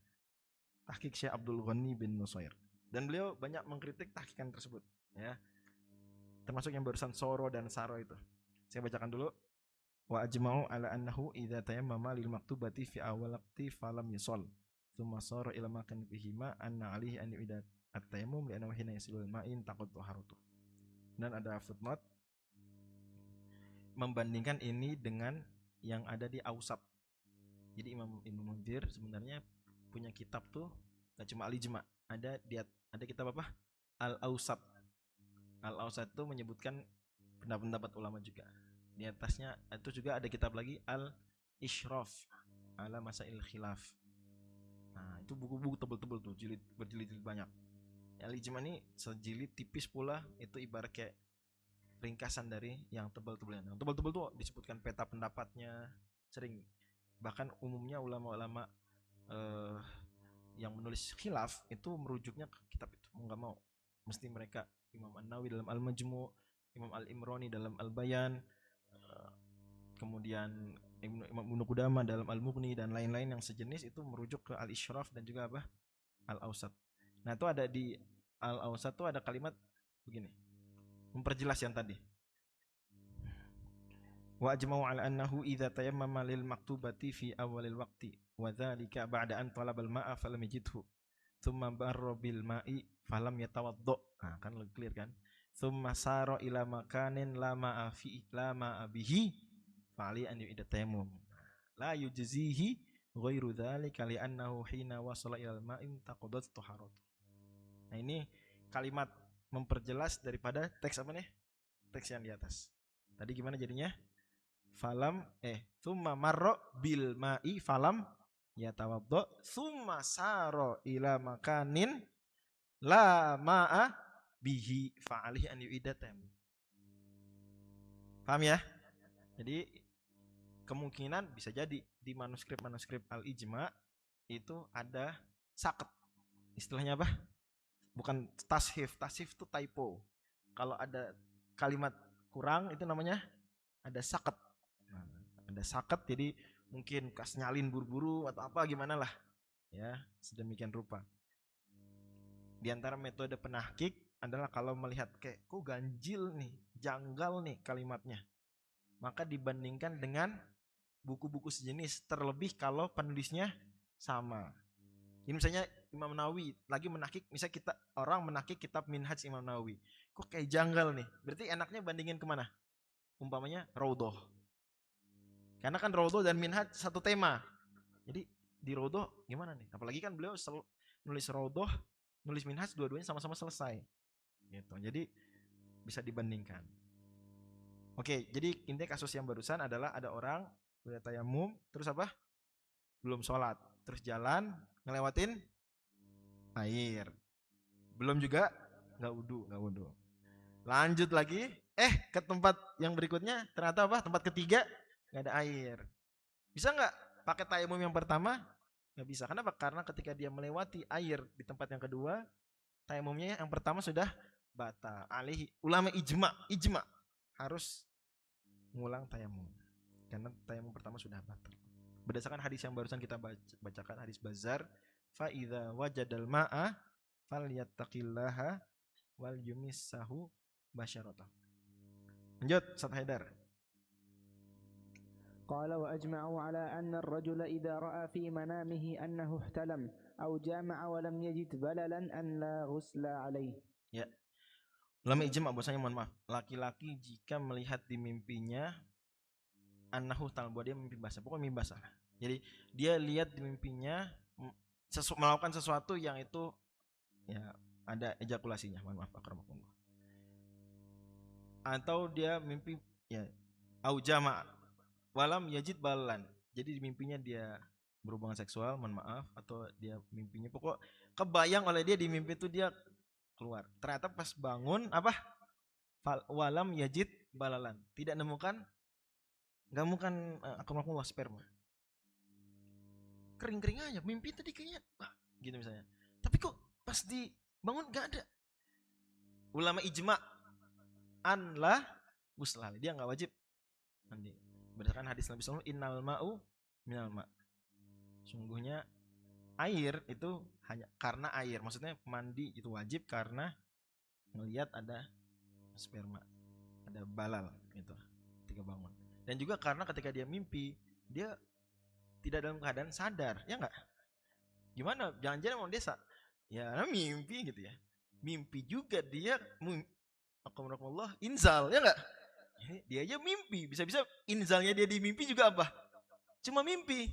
[SPEAKER 1] Tahqiq Syekh Abdul Ghani bin Nusair. Dan beliau banyak mengkritik tahqiqan tersebut ya. Termasuk yang barusan soro dan saro itu. Saya bacakan dulu. Wa ajma'u ala annahu idza tayammama lil maktubati fi awal waqti falam yusall thumma sara ila makan bihima anna alihi an yu'ida at-tayammum li'annahu hina yasilul ma'in taqad taharatu. Dan ada footnote membandingkan ini dengan yang ada di Ausab. Jadi Imam Ibnu Munzir sebenarnya punya kitab tuh enggak cuma al-ijma, ada kitab apa? Al-Ausab. Al-Ausab itu menyebutkan pendapat ulama juga. Di atasnya itu juga ada kitab lagi Al-Ishraf ala Masail Khilaf. Nah, itu buku-buku tebel-tebel tuh, berjilid-jilid banyak. Al-Ijma ini sejilid tipis pula, itu ibarat kayak ringkasan dari yang tebel-tebelnya. Yang tebel-tebel tuh disebutkan peta pendapatnya, sering Bahkan umumnya ulama-ulama yang menulis khilaf itu merujuknya ke kitab itu, mau nggak mau mesti mereka, Imam An-Nawawi dalam Al-Majmu', Imam Al-Imrani dalam Al-Bayan, kemudian Imam Ibnu Qudamah dalam Al-Mughni dan lain-lain yang sejenis itu merujuk ke Al-Isyraf dan juga apa? Al-Awsat. Nah, itu ada di Al-Awsat tuh ada kalimat begini, memperjelas yang tadi. Wa ajma'u 'ala annahu idza tayammama lil maktubati fi awalil waqti wa dzalika ba'da an talabal ma'a falam yajidhu thumma barra bil ma'i falam yatawaddo. Nah, kan lebih clear kan? Thumma sara ila makanin la ma'a fi la ma'a bihi fa'ali an yu'ida tayammum. La yujzihi ghairu dzalika li annahu hina wasala ila al ma'in taqaddat taharat. Nah, ini kalimat memperjelas daripada teks apa nih? Teks yang di atas. Tadi gimana jadinya? Falam thumma marra bil ma'i falam yatawaddo thumma saro ila makanin la ma'a bihi fa'alih an yu'idatam. Paham ya? Jadi kemungkinan bisa jadi di manuskrip Al-Ijma itu ada saqat. Istilahnya apa? Bukan tashif itu typo. Kalau ada kalimat kurang itu namanya ada saqat. Ada saqat, jadi mungkin kas nyalin buru-buru atau apa gimana lah. Ya, sedemikian rupa. Di antara metode penahqiq adalah kalau melihat kayak kok ganjil nih, janggal nih kalimatnya, maka dibandingkan dengan buku-buku sejenis, terlebih kalau penulisnya sama. Ini misalnya Imam Nawawi lagi menahqiq, misalnya orang menahqiq kitab Minhaj Imam Nawawi, kok kayak janggal nih, berarti enaknya bandingin kemana? Umpamanya Raudhah, karena kan Raudhah dan Minhaj satu tema. Jadi di Raudhah gimana nih? Apalagi kan beliau nulis Raudhah, nulis Minhaj, dua-duanya sama-sama selesai. Gitu. Jadi bisa dibandingkan. Oke, jadi intinya kasus yang barusan adalah ada orang udah tayamum, terus apa? Belum sholat, terus jalan ngelewatin air. Belum juga nggak wudu. Lanjut lagi, ke tempat yang berikutnya ternyata apa? Tempat ketiga nggak ada air. Bisa nggak pakai tayamum yang pertama? Nggak bisa. Kenapa? Karena ketika dia melewati air di tempat yang kedua, tayamumnya yang pertama sudah batal. Ulama ijma harus ngulang tayamum karena tayamum pertama sudah batal. Berdasarkan hadis yang barusan kita bacakan, hadis Bazzar, fa idza wajadal ma'a falyattaqillaha wal yumissahu basyaratan. Lanjut, Ustaz Haidar.
[SPEAKER 2] قال وأجمعوا على أن الرجل إذا رأى في منامه أنه احتلم أو جامع ولم يجد بللا أن لا غسل عليه.
[SPEAKER 1] Ya. Ulama ijma bahwasanya, mohon maaf, laki-laki jika melihat di mimpinya annahu tal, bahwa dia mimpi basah. Pokoknya mimpi basah. Jadi dia lihat di mimpinya melakukan sesuatu yang itu ya ada ejakulasinya. Mohon maaf, akramakumullah. Atau dia mimpi ya au jama' walam yajid balan. Jadi di mimpinya dia berhubungan seksual, mohon maaf, atau dia mimpinya pokok kebayang oleh dia di mimpi itu dia keluar. Ternyata pas bangun apa? Walam yajid balalan. Tidak nemukan, enggak nemukan akramakumullah sperma. Kering-kering aja, mimpi tadi kayaknya gitu misalnya. Tapi kok pas dibangun enggak ada. Ulama ijma an la ghusla. Dia enggak wajib mandi. Berdasarkan hadis Nabi sallallahu alaihi wasallam, innal ma'u minal ma'. Sungguhnya air itu hanya karena air. Maksudnya mandi itu wajib karena melihat ada sperma, ada balal gitu ketika bangun. Dan juga karena ketika dia mimpi, dia tidak dalam keadaan sadar, ya enggak? Gimana? Jangan-jangan mau desa. Ya, mimpi gitu ya. Mimpi juga dia akramakumullah inzal, ya enggak? Dia aja mimpi, bisa-bisa inzalnya dia di mimpi juga apa? Cuma mimpi.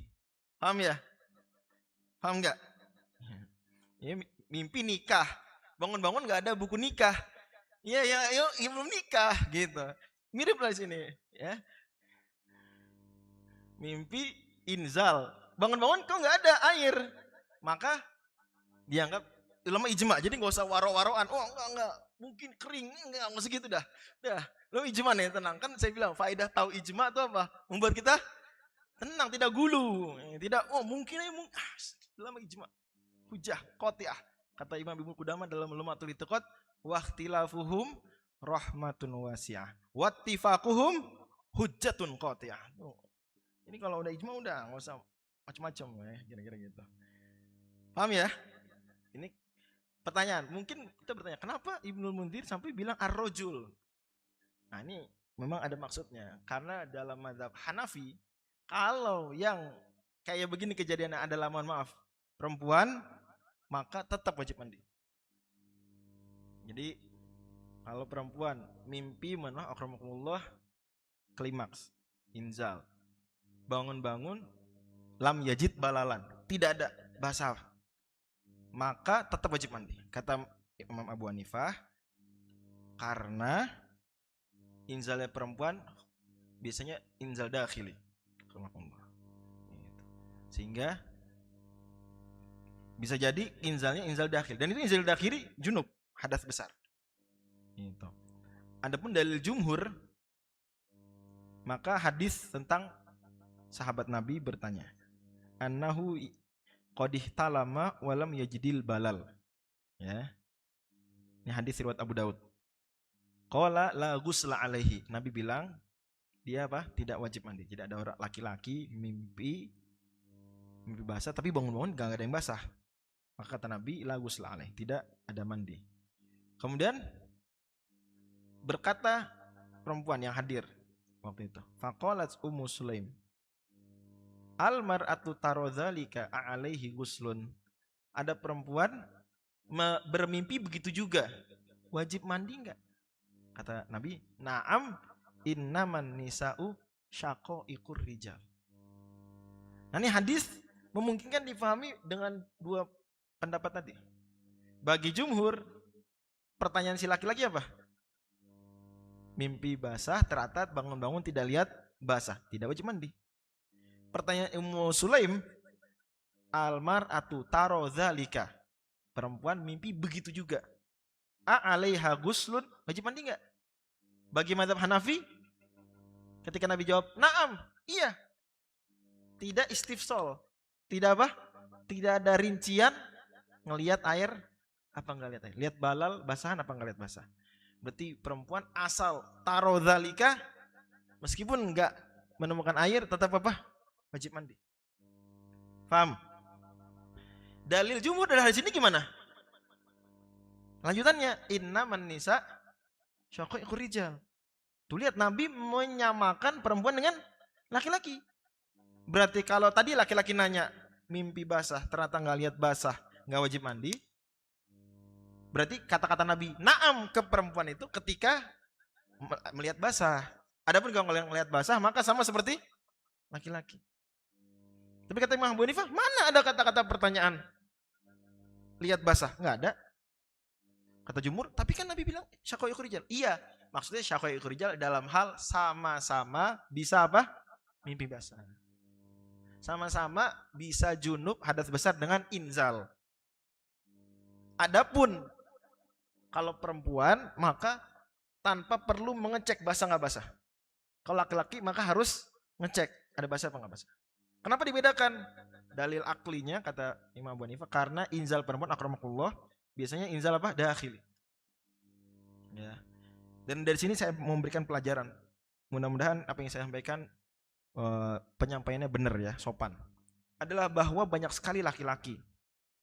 [SPEAKER 1] Paham ya? Paham enggak? Ya, mimpi nikah. Bangun-bangun enggak ada buku nikah. Ya belum nikah gitu. Mirip lah sini, ya. Mimpi inzal. Bangun-bangun kok enggak ada air. Maka dianggap ulama ijma. Jadi enggak usah waro-waroan. Oh, enggak. Mungkin kering, enggak segitu dah. Dah, lo ijma nih, tenang. Kan saya bilang faedah tahu ijma itu apa? Membuat kita tenang, tidak gulu, tidak mungkin dalam ijma hujah qati'ah. Kata Imam Ibnu Qudamah dalam Lumatul I'tiqad, waqtilafuhum rahmatun wasi'ah wattifaquhum hujjatun qati'ah. Ini kalau udah ijma udah enggak usah macam-macam ya, kira-kira gitu. Paham ya? Ini pertanyaan. Mungkin kita bertanya, kenapa Ibnul Munzir sampai bilang ar-rajul? Nah, ini memang ada maksudnya. Karena dalam mazhab Hanafi, kalau yang kayak begini kejadiannya adalah, mohon maaf, perempuan, maka tetap wajib mandi. Jadi kalau perempuan mimpi akramakumullah klimaks, inzal, bangun-bangun lam yajid balalan, tidak ada basah, maka tetap wajib mandi. Kata Imam Abu Hanifah, karena inzalnya perempuan biasanya inzal dakhili, sehingga bisa jadi inzalnya inzal dakhil, dan itu inzal dakhili junub, hadas besar. Itu. Adapun dalil jumhur, maka hadis tentang sahabat Nabi bertanya, annahu qadih talama walam yajidil balal. Ya. Ini hadis riwayat Abu Daud. Qala la ghusla alaihi. Nabi bilang dia tidak wajib mandi. Tidak ada orang laki-laki mimpi basah tapi bangun-bangun enggak ada yang basah. Maka kata Nabi la ghusla alaihi, tidak ada mandi. Kemudian berkata perempuan yang hadir waktu itu, faqalat Ummu Sulaim, al mar'atu tarodzalika alaihi guslun. Ada perempuan bermimpi begitu juga, wajib mandi enggak? Kata Nabi, na'am innaman nisa'u syaqaiqur rijal. Nah, ini hadis memungkinkan difahami dengan dua pendapat tadi. Bagi jumhur, pertanyaan si laki-laki apa? Mimpi basah, teratat, bangun-bangun tidak lihat basah, tidak wajib mandi. Pertanyaan Ummu Sulaim, almar'atu tarodzalika, perempuan mimpi begitu juga, alaiha guslun, wajib mandi enggak? Bagi mazhab Hanafi, ketika Nabi jawab na'am, iya, tidak istifsal, tidak tidak ada rincian ngelihat air apa enggak lihat air, lihat balal basahan apa enggak lihat basah. Berarti perempuan asal tarodzalika, meskipun enggak menemukan air, tetap wajib mandi. Paham? Dalil jumhur dari sini gimana? Lanjutannya, innaman nisa syaqaiqur rijal. Tuh lihat, Nabi menyamakan perempuan dengan laki-laki. Berarti kalau tadi laki-laki nanya mimpi basah, ternyata enggak lihat basah, enggak wajib mandi. Berarti kata-kata Nabi na'am ke perempuan itu ketika melihat basah. Adapun kalau melihat basah, maka sama seperti laki-laki. Tapi kata Imam Abu Hanifah, mana ada kata-kata pertanyaan lihat basah? Enggak ada. Kata jumhur, tapi kan Nabi bilang syaqaiqur rijal. Iya, maksudnya syaqaiqur rijal dalam hal sama-sama bisa mimpi basah. Sama-sama bisa junub hadas besar dengan inzal. Adapun kalau perempuan, maka tanpa perlu mengecek basah nggak basah. Kalau laki-laki maka harus ngecek ada basah apa nggak basah. Kenapa dibedakan? Dalil aklinya kata Imam Abu Hanifah, karena inzal perempuan akramakumullah biasanya inzal dakhili. Ya. Dan dari sini saya memberikan pelajaran. Mudah-mudahan apa yang saya sampaikan penyampaiannya benar ya, sopan. Adalah bahwa banyak sekali laki-laki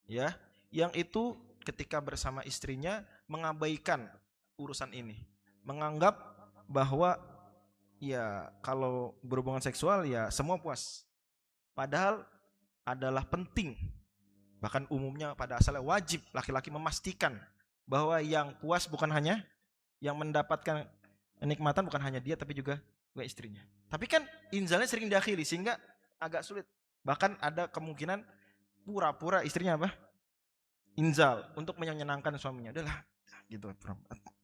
[SPEAKER 1] ya yang itu ketika bersama istrinya mengabaikan urusan ini, menganggap bahwa ya kalau berhubungan seksual ya semua puas, padahal adalah penting, bahkan umumnya pada asalnya wajib laki-laki memastikan bahwa yang puas bukan hanya yang mendapatkan kenikmatan bukan hanya dia tapi juga istrinya. Tapi kan inzalnya sering dakhili sehingga agak sulit, bahkan ada kemungkinan pura-pura istrinya inzal untuk menyenangkan suaminya. Udahlah gitu.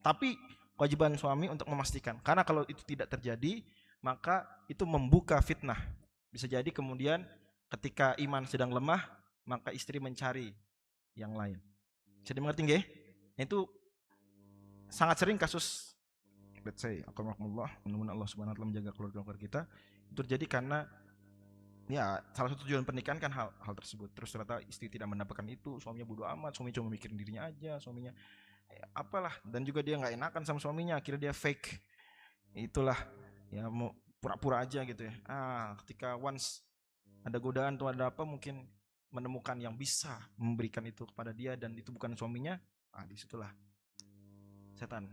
[SPEAKER 1] Tapi kewajiban suami untuk memastikan, karena kalau itu tidak terjadi maka itu membuka fitnah. Bisa jadi kemudian ketika iman sedang lemah maka istri mencari yang lain. Bisa dimengerti nggih? Itu sangat sering kasus, let's say, akramakumullah, mudah-mudahan Allah Subhanahu wa taala menjaga keluarga kita, itu terjadi karena ya salah satu tujuan pernikahan kan hal tersebut. Terus ternyata istri tidak mendapatkan itu, suaminya bodo amat, suami cuma mikirin dirinya aja, suaminya apalah, dan juga dia nggak enakan sama suaminya, akhirnya dia fake itulah, ya mau pura-pura aja gitu ya. Ketika once ada godaan tuh ada apa, mungkin menemukan yang bisa memberikan itu kepada dia dan itu bukan suaminya, disitulah setan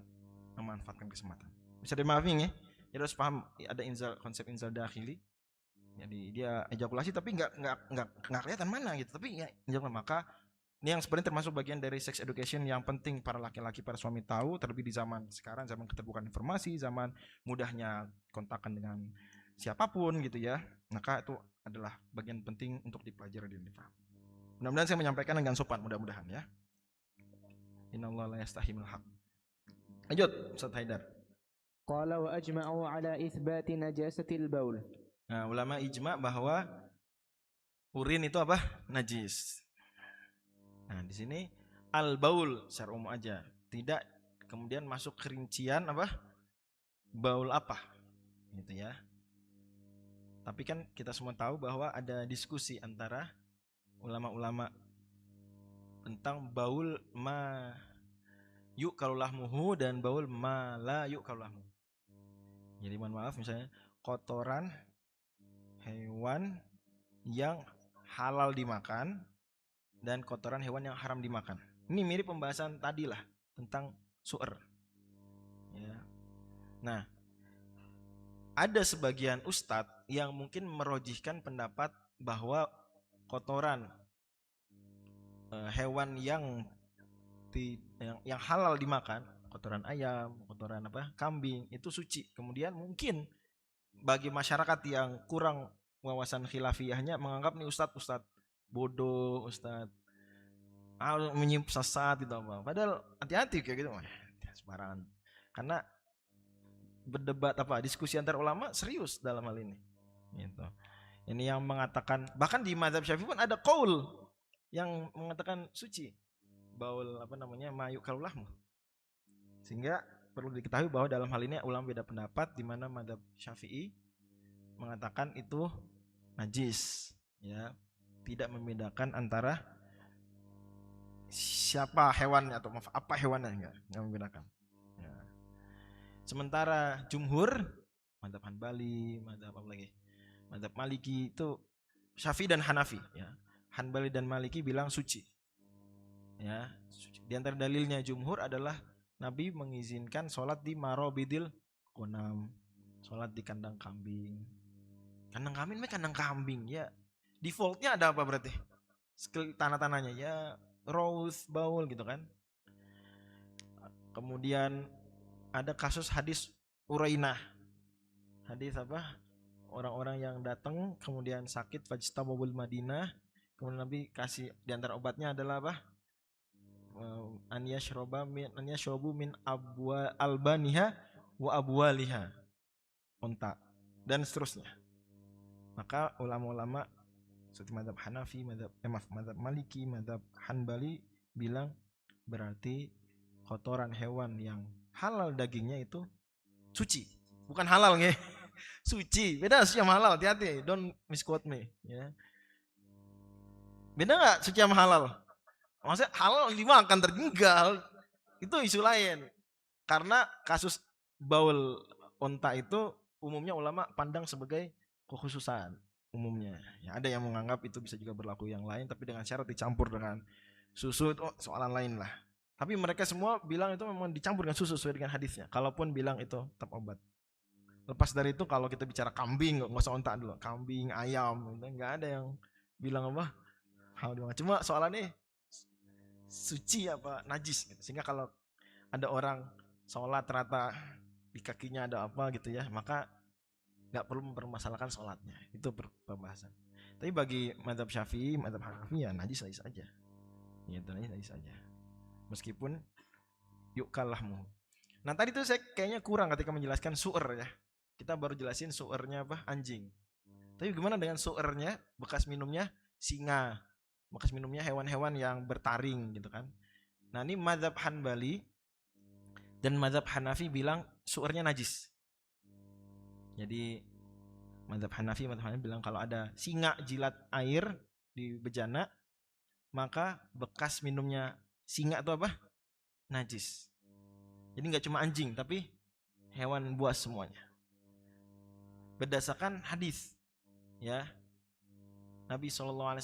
[SPEAKER 1] memanfaatkan kesempatan. Bisa dimahami ya? Jadi harus paham ada konsep inzal dakhili. Jadi dia ejakulasi tapi nggak kelihatan mana gitu, tapi ya ejakulasi. Maka ini yang sebenarnya termasuk bagian dari sex education yang penting para laki-laki, para suami tahu, terlebih di zaman sekarang, zaman keterbukaan informasi, zaman mudahnya kontakan dengan siapapun gitu ya. Maka itu adalah bagian penting untuk dipelajari dan dipahami. Mudah-mudahan saya menyampaikan dengan sopan, mudah-mudahan ya. Innallaha la yastahimul haq. Lanjut, Ustaz Haidar.
[SPEAKER 2] Qala wa ajma'u ala itsbati najasatil baul.
[SPEAKER 1] Nah, ulama ijma bahwa urin itu apa? Najis. Nah, di sini al-baul secara umum aja, tidak kemudian masuk kerincian apa? Baul apa? Gitu ya. Tapi kan kita semua tahu bahwa ada diskusi antara ulama-ulama tentang baul ma yuk kalau lahmuhu dan baul ma la yuk kalau lahmuhu. Jadi mohon maaf, misalnya kotoran hewan yang halal dimakan dan kotoran hewan yang haram dimakan. Ini mirip pembahasan tadi lah tentang su'er. Ya. Nah, ada sebagian ustadz yang mungkin merojihkan pendapat bahwa kotoran hewan yang halal dimakan, kotoran ayam, kotoran kambing itu suci. Kemudian mungkin bagi masyarakat yang kurang wawasan khilafiyahnya menganggap nih ustadz bodoh, ustadz menyimpan sesat gitu apa. Padahal hati-hati kayak gitu, sembarangan. Karena berdebat diskusi antar ulama serius dalam hal ini. Gitu. Ini yang mengatakan, bahkan di mazhab Syafi'i pun ada qaul yang mengatakan suci. Baul mayuk kalulahmu. Sehingga perlu diketahui bahwa dalam hal ini ulama beda pendapat, di mana mazhab Syafi'i mengatakan itu najis, ya. Tidak membedakan antara siapa hewannya atau apa hewannya, enggak membedakan. Ya. Sementara jumhur, mazhab Hanbali, mazhab apa lagi? Mazhab Maliki itu Syafi'i dan Hanafi, ya. Hanbali dan Maliki bilang suci. Ya, suci. Di antara dalilnya jumhur adalah Nabi mengizinkan sholat di marobidil konam, sholat di kandang kambing. Kandang kambing ya. Defaultnya ada apa berarti? Tanah-tanahnya ya rose baul gitu kan. Kemudian ada kasus hadis Urainah. Hadis apa? Orang-orang yang datang kemudian sakit fajtabul Madinah, kemudian Nabi kasih, di antara obatnya adalah apa? An yashrabu min abwa albaniha wa abwaliha, unta dan seterusnya. Maka ulama-ulama seperti mazhab Hanafi, mazhab Maliki, mazhab Hanbali bilang berarti kotoran hewan yang halal dagingnya itu suci. Bukan halal nggih. Suci. Beda suci sama halal, hati-hati. Don't misquote me, ya. Beda enggak suci sama halal? Maksudnya halal dimakan tertinggal, itu isu lain. Karena kasus baul unta itu umumnya ulama pandang sebagai kekhususan umumnya. Ya, ada yang menganggap itu bisa juga berlaku yang lain, tapi dengan syarat dicampur dengan susu itu soalan lain lah. Tapi mereka semua bilang itu memang dicampur dengan susu sesuai dengan hadisnya. Kalaupun bilang itu tetap obat. Lepas dari itu kalau kita bicara kambing, nggak usah unta dulu. Kambing, ayam, nggak ada yang bilang apa. Cuma soalannya suci apa najis gitu. Sehingga kalau ada orang sholat ternyata di kakinya ada apa gitu ya, maka nggak perlu mempermasalahkan sholatnya. Itu pembahasan. Tapi bagi mazhab Syafi'i, mazhab Hanafi ya najis aja. Gitu, najis aja. Meskipun yuk kalahmu. Nah tadi tuh saya kayaknya kurang ketika menjelaskan su'er ya. Kita baru jelasin su'ernya apa? Anjing. Tapi gimana dengan su'ernya bekas minumnya singa? Bekas minumnya hewan-hewan yang bertaring gitu kan. Nah ini mazhab Hanbali dan mazhab Hanafi bilang su'ernya najis. Jadi Mazhab Hanafi bilang kalau ada singa jilat air di bejana, maka bekas minumnya singa itu apa? Najis. Jadi nggak cuma anjing, tapi hewan buas semuanya. Berdasarkan hadis, ya, Nabi SAW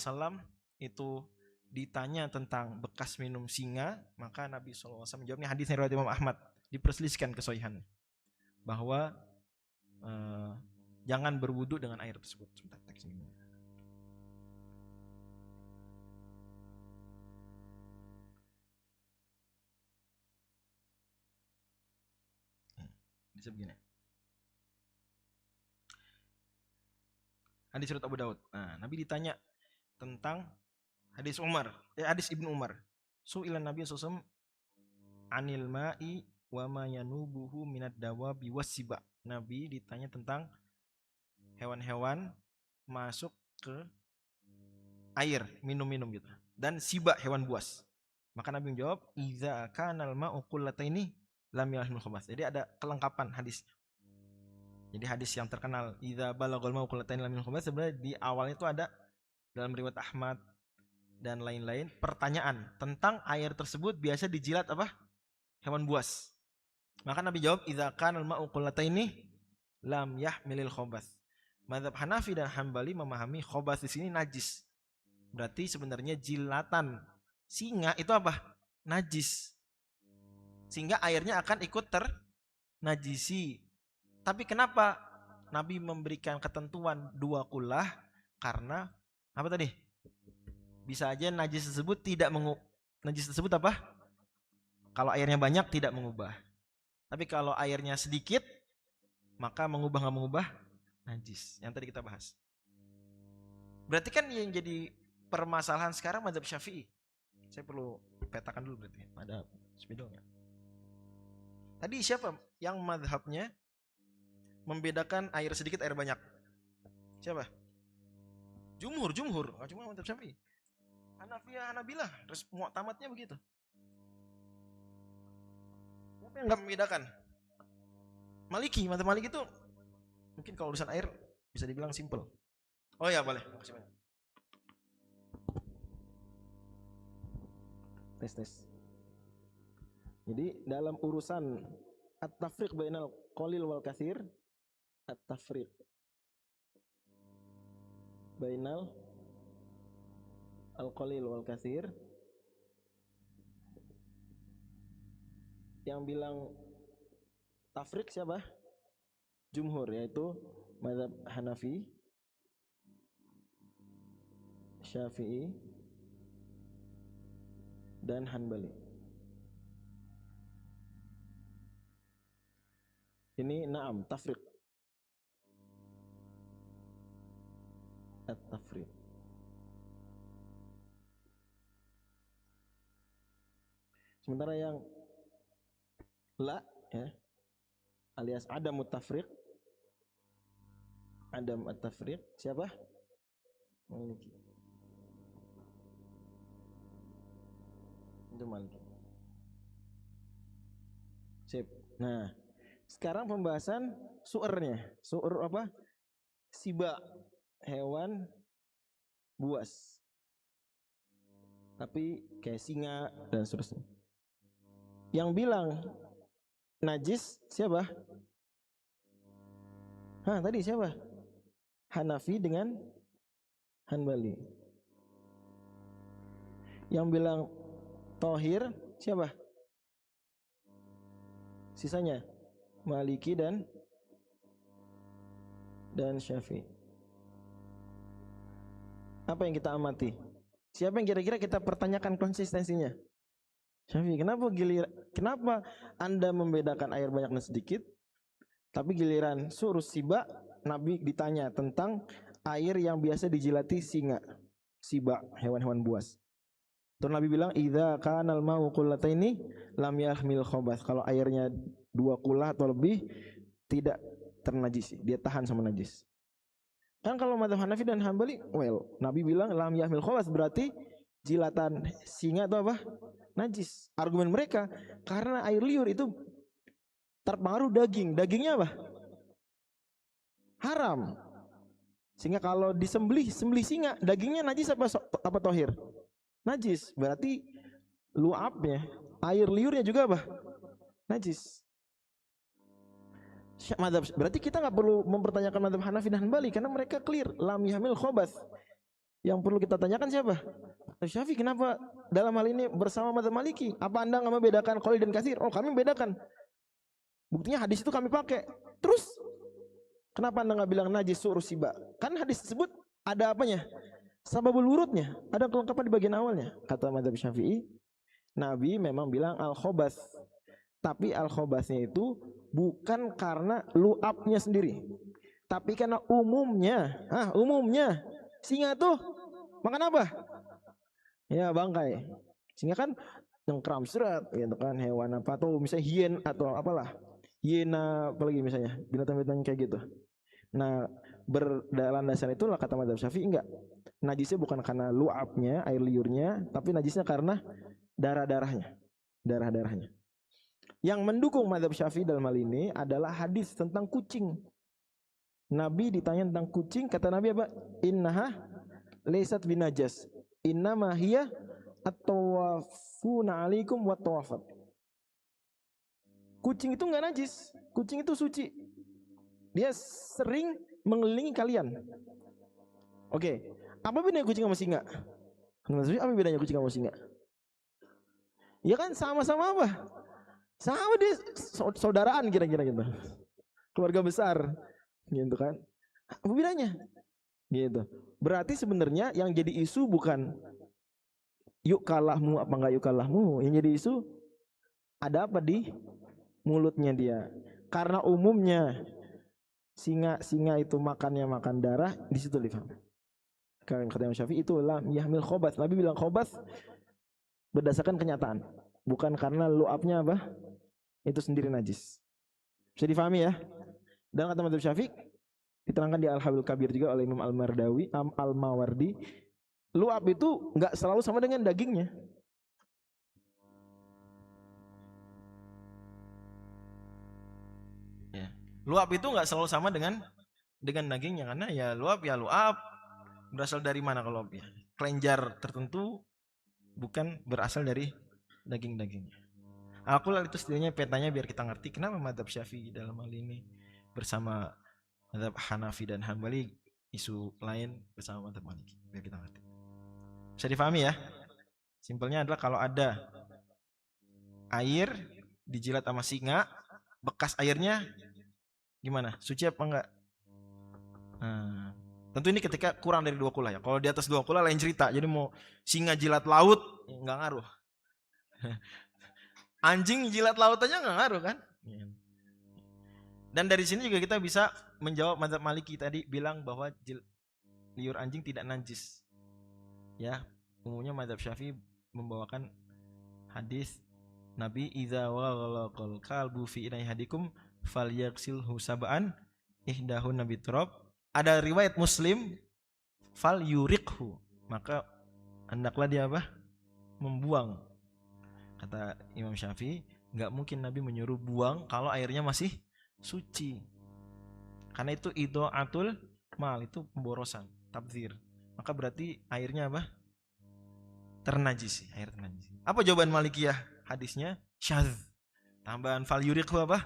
[SPEAKER 1] itu ditanya tentang bekas minum singa, maka Nabi SAW menjawabnya hadis riwayat Imam Ahmad, diperselisihkan kesohihan bahwa jangan berwudu dengan air tersebut. Sebentar, teks ini. Bisa begini. Hadis riwayat Abu Daud. Nah, Nabi ditanya tentang hadis Ibnu Umar. Su'ilan Nabi SAW anil ma'i wa ma yanubuhu minad dawabi wasiba. Nabi ditanya tentang hewan-hewan masuk ke air, minum-minum gitu. Dan siba, hewan buas. Maka Nabi menjawab, "Idza kanal ma'u qullataini lam yahmil khabath." Jadi ada kelengkapan hadisnya. Jadi hadis yang terkenal idza balagal ma'u qullataini lam yahmil khabath, sebenarnya di awalnya itu ada dalam riwayat Ahmad dan lain-lain pertanyaan tentang air tersebut biasa dijilat apa? Hewan buas. Maka Nabi jawab, idza kanal ma'u qullataini lam yahmilil khabath. Mazhab Hanafi dan Hambali memahami khabath di sini najis. Berarti sebenarnya jilatan singa itu apa? Najis. Sehingga airnya akan ikut ternajisi. Tapi kenapa Nabi memberikan ketentuan 2 kullah? Karena apa tadi? Bisa aja najis tersebut najis tersebut apa? Kalau airnya banyak tidak mengubah. Tapi kalau airnya sedikit, maka mengubah nggak mengubah najis. Yang tadi kita bahas. Berarti kan yang jadi permasalahan sekarang mazhab Syafi'i. Saya perlu petakan dulu berarti. Ada spidol nggak? Tadi siapa yang mazhabnya membedakan air sedikit air banyak? Siapa? Jumhur. Nggak cuma mazhab Syafi'i. Hanafiyah, Hanabilah, terus mu'tamadnya begitu. Siapa yang nggak membedakan? Maliki, mazhab Maliki itu mungkin kalau urusan air bisa dibilang simple. Oh ya boleh. Makasih banyak. Tes. Jadi dalam urusan at-tafriq bainal qalil wal katsir, at-tafriq bainal al-qalil wal katsir, yang bilang tafriq siapa? Jumhur, yaitu mazhab Hanafi, Syafi'i, dan Hanbali. Ini na'am, tafriq. At-tafriq. Sementara yang la, ya, alias adam at-tafriq, adam at-tafriq, siapa? Maliki. Itu Maliki. Sip. Nah, sekarang pembahasan su'ernya. Su'er apa? Siba, hewan buas. Tapi kayak singa dan seterusnya. Yang bilang najis siapa? Tadi siapa? Hanafi dengan Hanbali. Yang bilang tohir siapa? Sisanya Maliki dan Syafi'i. Apa yang kita amati? Siapa yang kira-kira kita pertanyakan konsistensinya? Syafi'i. Kenapa Anda membedakan air banyak dan sedikit? Tapi giliran surus siba, Nabi ditanya tentang air yang biasa dijilati singa, siba, hewan-hewan buas. Terus Nabi bilang, idza kanal ma'u qullataini lam yahmil khabath. Kalau airnya 2 kullah atau lebih tidak ternajisi, dia tahan sama najis. Kan kalau mazhab Hanafi dan Hambali, Nabi bilang lam yahmil khabath, berarti jilatan singa itu apa? Najis. Argumen mereka karena air liur itu terpengaruh daging. Dagingnya apa? Haram.
[SPEAKER 3] Sehingga kalau sembelih singa, dagingnya najis apa tohir? Najis. Berarti luapnya, air liurnya juga apa? Najis. Berarti kita nggak perlu mempertanyakan madzhab Hanafi dan Hanbali karena mereka clear, lam yahmil khobath. Yang perlu kita tanyakan siapa? Syafi'i. Kenapa dalam hal ini bersama madzhab Maliki? Apa Anda nggak membedakan qalil dan katsir? Oh, kami membedakan. Buktinya hadis itu kami pakai. Terus kenapa Anda nggak bilang najis surusiba? Kan hadis tersebut ada apanya? Sababul wurudnya, ada kelengkapan di bagian awalnya. Kata madzhab Syafi'i, Nabi memang bilang al-khobath. Tapi al-khobathnya itu bukan karena luapnya sendiri, tapi karena umumnya. Umumnya singa tuh makan apa? Ya bangkai. Singa kan cengkram serat gitu kan, hewan apa tuh misalnya hien atau apalah. Hiena apalagi misalnya binatang-binatang kayak gitu. Nah, berdalam dasar itulah kata madzhab Syafi'i enggak. Najisnya bukan karena luapnya, air liurnya, tapi najisnya karena darah-darahnya. Darah-darahnya. Yang mendukung madzhab Syafi'i dalam hal ini adalah hadis tentang kucing. Nabi ditanya tentang kucing, kata Nabi apa? Innaha laysat binajas. Innama hiya at-tawafuna 'alaikum wa tawafat. Kucing itu enggak najis, kucing itu suci. Dia sering mengelilingi kalian. Oke, apa bedanya kucing sama singa? Apa bedanya kucing sama singa? Ya kan sama-sama apa? Sama dia saudaraan kira-kira gitu. Keluarga besar gitu kan. Apa bedanya? Gitu. Berarti sebenarnya yang jadi isu bukan yuk kalahmu apa enggak yuk kalahmu. Yang jadi isu ada apa di mulutnya dia. Karena umumnya singa itu makannya makan darah, di situ difaham. Karena kata Imam Syafi'i itu lam yahmil khobath. Nabi bilang khobath berdasarkan kenyataan, bukan karena luapnya apa? Itu sendiri najis. Bisa difahami ya? Dan kata Madzhab Syafi'i diterangkan di Al-Habil Kabir juga oleh Imam Al-Mawardi, luap itu enggak selalu sama dengan dagingnya.
[SPEAKER 1] Ya. Luap itu enggak selalu sama dengan dagingnya, karena ya luap berasal dari mana kalau luap ya? Kelenjar tertentu bukan berasal dari daging-dagingnya. Aku lihat itu setidaknya petanya biar kita ngerti kenapa madzhab Syafi'i dalam hal ini bersama madzhab Hanafi dan Hanbali, isu lain bersama madzhab Maliki, biar kita ngerti. Bisa difahami ya? Simpelnya adalah kalau ada air dijilat sama singa, bekas airnya gimana? Suci apa enggak? Nah, tentu ini ketika kurang dari 2 kula ya. Kalau di atas 2 kula lain cerita. Jadi mau singa jilat laut enggak ngaruh. Anjing jilat laut aja nggak ngaruh kan? Dan dari sini juga kita bisa menjawab madzhab Maliki tadi bilang bahwa liur anjing tidak najis. Ya, umumnya madzhab Syafi'i membawakan hadis Nabi idza waghalaqal kalbu fi inai hadikum falyaksilhu sab'an ihdahun nabi turab. Ada riwayat Muslim fal yuriqhu, maka hendaklah dia apa? Membuang. Kata Imam Syafi'i, nggak mungkin Nabi menyuruh buang kalau airnya masih suci. Karena itu idha'atul mal, itu pemborosan, tabdzir. Maka berarti airnya apa? Ternajisi, air ternajisi. Apa jawaban Malikiyah? Hadisnya syadz. Tambahan fal yuriqhu apa?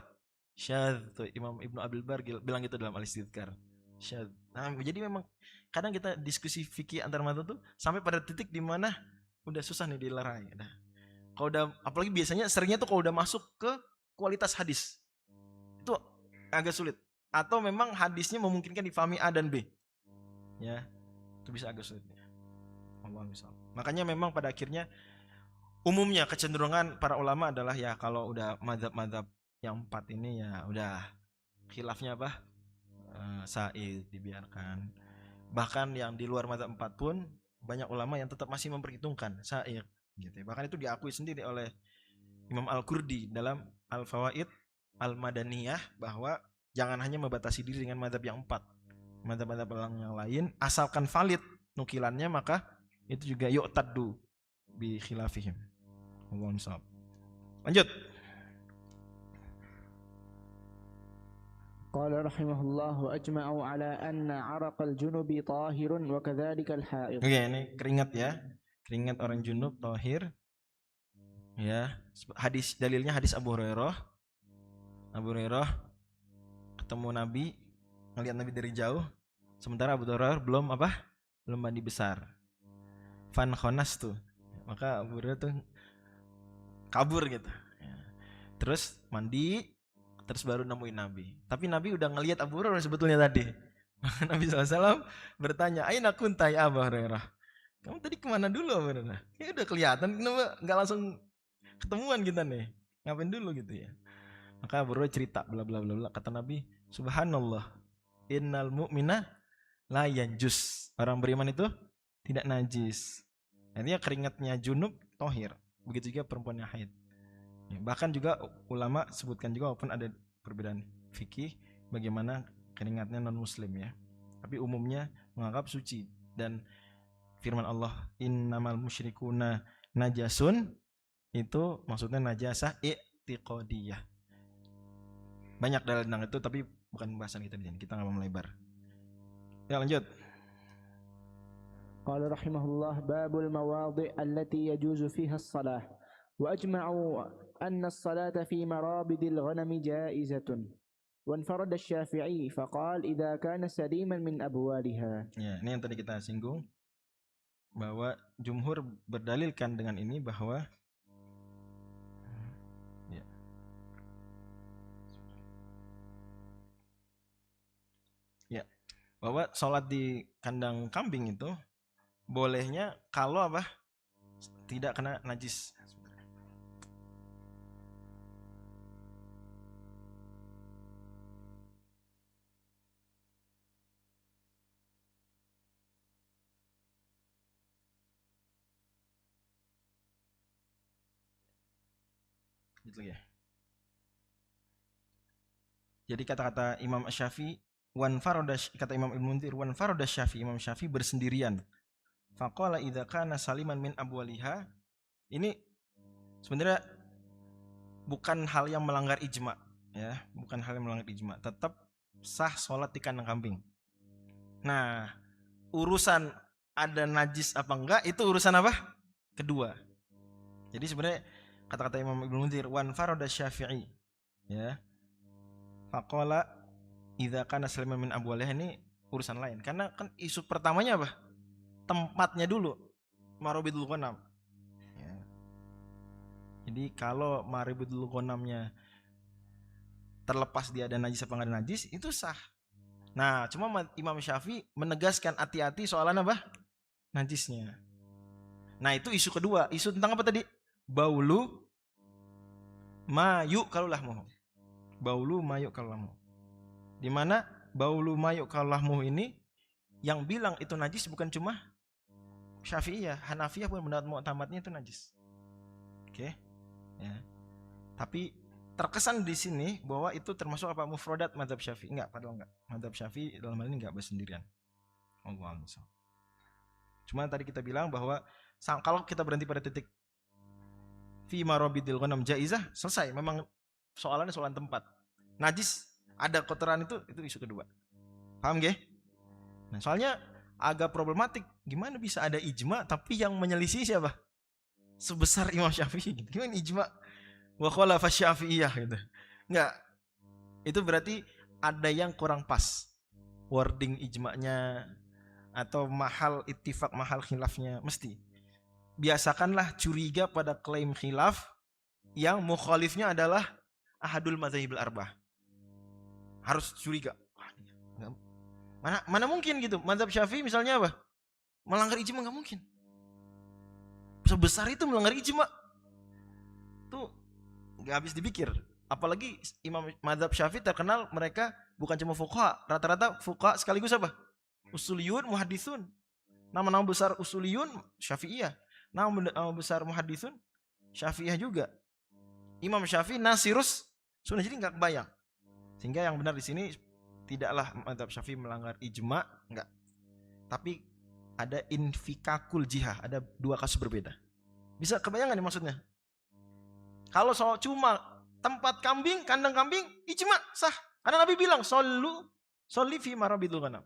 [SPEAKER 1] Syadz. Tuh Imam Ibnu Abdul Bar bilang gitu dalam Al-Istidhkar. Syadz. Nah, jadi memang kadang kita diskusi fikih antar madzhab tuh sampai pada titik di mana udah susah nih dilerai. Nah, kalau udah, apalagi biasanya seringnya tuh kalau udah masuk ke kualitas hadis itu agak sulit, atau memang hadisnya memungkinkan difahami A dan B, ya itu bisa agak sulit. Makanya memang pada akhirnya umumnya kecenderungan para ulama adalah ya kalau udah madzhab-madzhab yang 4 ini ya udah khilafnya apa? Sa'id dibiarkan. Bahkan yang di luar madzhab 4 pun banyak ulama yang tetap masih memperhitungkan sa'id gitu. Bahkan itu diakui sendiri oleh Imam Al-Qurdi dalam Al-Fawaid Al-Madaniyah bahwa jangan hanya membatasi diri dengan madzhab yang 4. Madzhab-madzhab yang lain asalkan valid nukilannya maka itu juga yu'taddu bi khilafihim. Lanjut.
[SPEAKER 2] قال رحمه الله وأجمعوا على أن عرق الجنب طاهر وكذلك الحائض.
[SPEAKER 1] Oke, ini keringat ya. Keringat orang junub tahir. Ya, dalilnya hadis Abu Hurairah. Abu Hurairah ketemu Nabi, ngelihat Nabi dari jauh. Sementara Abu Hurairah belum mandi besar. Fan khonas tuh. Maka Abu Hurairah tuh kabur gitu. Ya. Terus mandi, terus baru nemuin Nabi. Tapi Nabi udah ngelihat Abu Hurairah sebetulnya tadi. Nabi SAW bertanya, "Aina kunta ya Abu Hurairah? Kamu tadi kemana dulu Abu Hurairah? Ya udah kelihatan, kenapa nggak langsung ketemuan kita nih? Ngapain dulu gitu ya?" Maka Abu Hurairah cerita bla bla bla bla. Kata Nabi, "Subhanallah, innal mu'mina la yanjus." Orang beriman itu tidak najis. Artinya keringatnya junub tohir. Begitu juga perempuan yang haid. Ya, bahkan juga ulama sebutkan juga walaupun ada perbedaan fikih bagaimana keringatnya non muslim ya. Tapi umumnya menganggap suci. Dan firman Allah, innamal musyrikuna najasun, itu maksudnya najasah i'tiqadiyah. Banyak dalil tentang itu tapi bukan pembahasan kita di sini. Kita nggak mau melebar. Ya lanjut.
[SPEAKER 2] قال رحمه الله باب المواضع التي يجوز فيها الصلاة وأجمعوا أن الصلاة في مرابد الغنم جائزة وانفرد الشافعي فقال إذا كان سليما من أبوالها.
[SPEAKER 1] Ya, ini yang tadi kita singgung bahwa jumhur berdalilkan dengan ini bahwa bahwa sholat di kandang kambing itu bolehnya kalau tidak kena najis. Gitu ya. Jadi kata-kata Imam Syafi'i, kata Imam Ibnu Munzir, wan farada Syafi'i, Imam Syafi'i bersendirian. Faqala idza kana saliman min abwaliha. Ini sebenarnya bukan hal yang melanggar ijma ya, bukan hal yang melanggar ijma. Tetap sah sholat di kandang kambing. Nah, urusan ada najis apa enggak itu urusan apa? Kedua. Jadi sebenarnya kata-kata Imam Ibnu Munzir, wan farada Syafi'i ya. Faqala idza kana saliman min abwaliha, ini urusan lain. Karena kan isu pertamanya apa? Tempatnya dulu, marabidul ghanam. Ya. Jadi kalau marabidul ghanamnya terlepas dia ada najis apa enggak ada najis, itu sah. Nah, cuma Imam Syafi'i menegaskan hati-hati soalan apa? Najisnya. Nah, itu isu kedua. Isu tentang apa tadi? Baulu mayu kalulahmu. Baulu mayu kalulahmu. Di mana baulu mayu kalulahmu ini yang bilang itu najis bukan cuma Syafi'iyah, Hanafiyah pun pendapat mu'tamadnya itu najis. Oke. Ya. Tapi terkesan di sini bahwa itu termasuk apa? Mufradat mazhab Syafi'i. Enggak, padahal enggak. Mazhab Syafi'i dalam hal ini enggak bersendirian. Allahu a'lam. Cuma tadi kita bilang bahwa kalau kita berhenti pada titik fi marabidil ghanam jaizah, selesai. Memang soalannya soalan tempat. Najis, ada kotoran itu isu kedua. Paham nggih? Nah, soalnya agak problematik. Gimana bisa ada ijma tapi yang menyelisih siapa? Sebesar Imam Syafi'i. Gimana ijma? Wa khalafa Syafi'iyah gitu. Enggak. Itu berarti ada yang kurang pas. Wording ijma'nya atau mahal ittifaq, mahal khilafnya mesti. Biasakanlah curiga pada klaim khilaf yang mukhalifnya adalah ahadul madzhabil arba'ah. Harus curiga. Mana mungkin gitu. Mazhab Syafi'i misalnya apa? Melanggar ijma, enggak mungkin. Sebesar itu melanggar ijma. Tuh enggak habis dipikir. Apalagi Imam mazhab Syafi'i terkenal mereka bukan cuma fuqaha, rata-rata fuqaha sekaligus apa? Usuliyun, muhaddisun. Nama-nama besar usuliyun Syafi'iyah. Nama besar muhaddisun Syafi'iyah juga. Imam Syafi'i nasirus sunnah, jadi enggak kebayang. Sehingga yang benar di sini tidaklah mazhab Syafi'i melanggar ijma, enggak. Tapi ada infikakul jihah, ada dua kasus berbeda. Bisa kebayang enggak nih maksudnya? Kalau soal cuma tempat kambing, kandang kambing, ijma sah. Karena Nabi bilang sholli fi marabidul ghanam.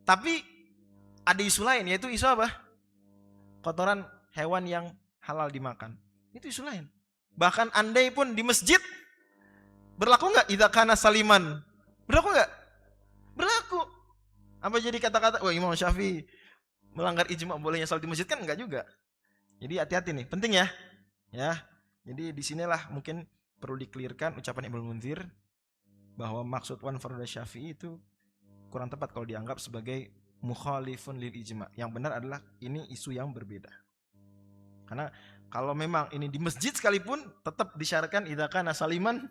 [SPEAKER 1] Tapi ada isu lain, yaitu isu apa? Kotoran hewan yang halal dimakan. Itu isu lain. Bahkan andai pun di masjid, berlaku nggak idza kana saliman? Berlaku nggak? Berlaku. Apa jadi kata-kata, wah Imam Syafi'i melanggar ijma bolehnya salat di masjid? Kan enggak juga. Jadi hati-hati nih, penting ya. Ya. Jadi di sinilah mungkin perlu dikelirkan ucapan Ibnu Munzir bahwa maksud wan farada Syafi'i itu kurang tepat kalau dianggap sebagai mukhalifun lil ijma. Yang benar adalah ini isu yang berbeda. Karena kalau memang ini di masjid sekalipun tetap disyaratkan idza kana saliman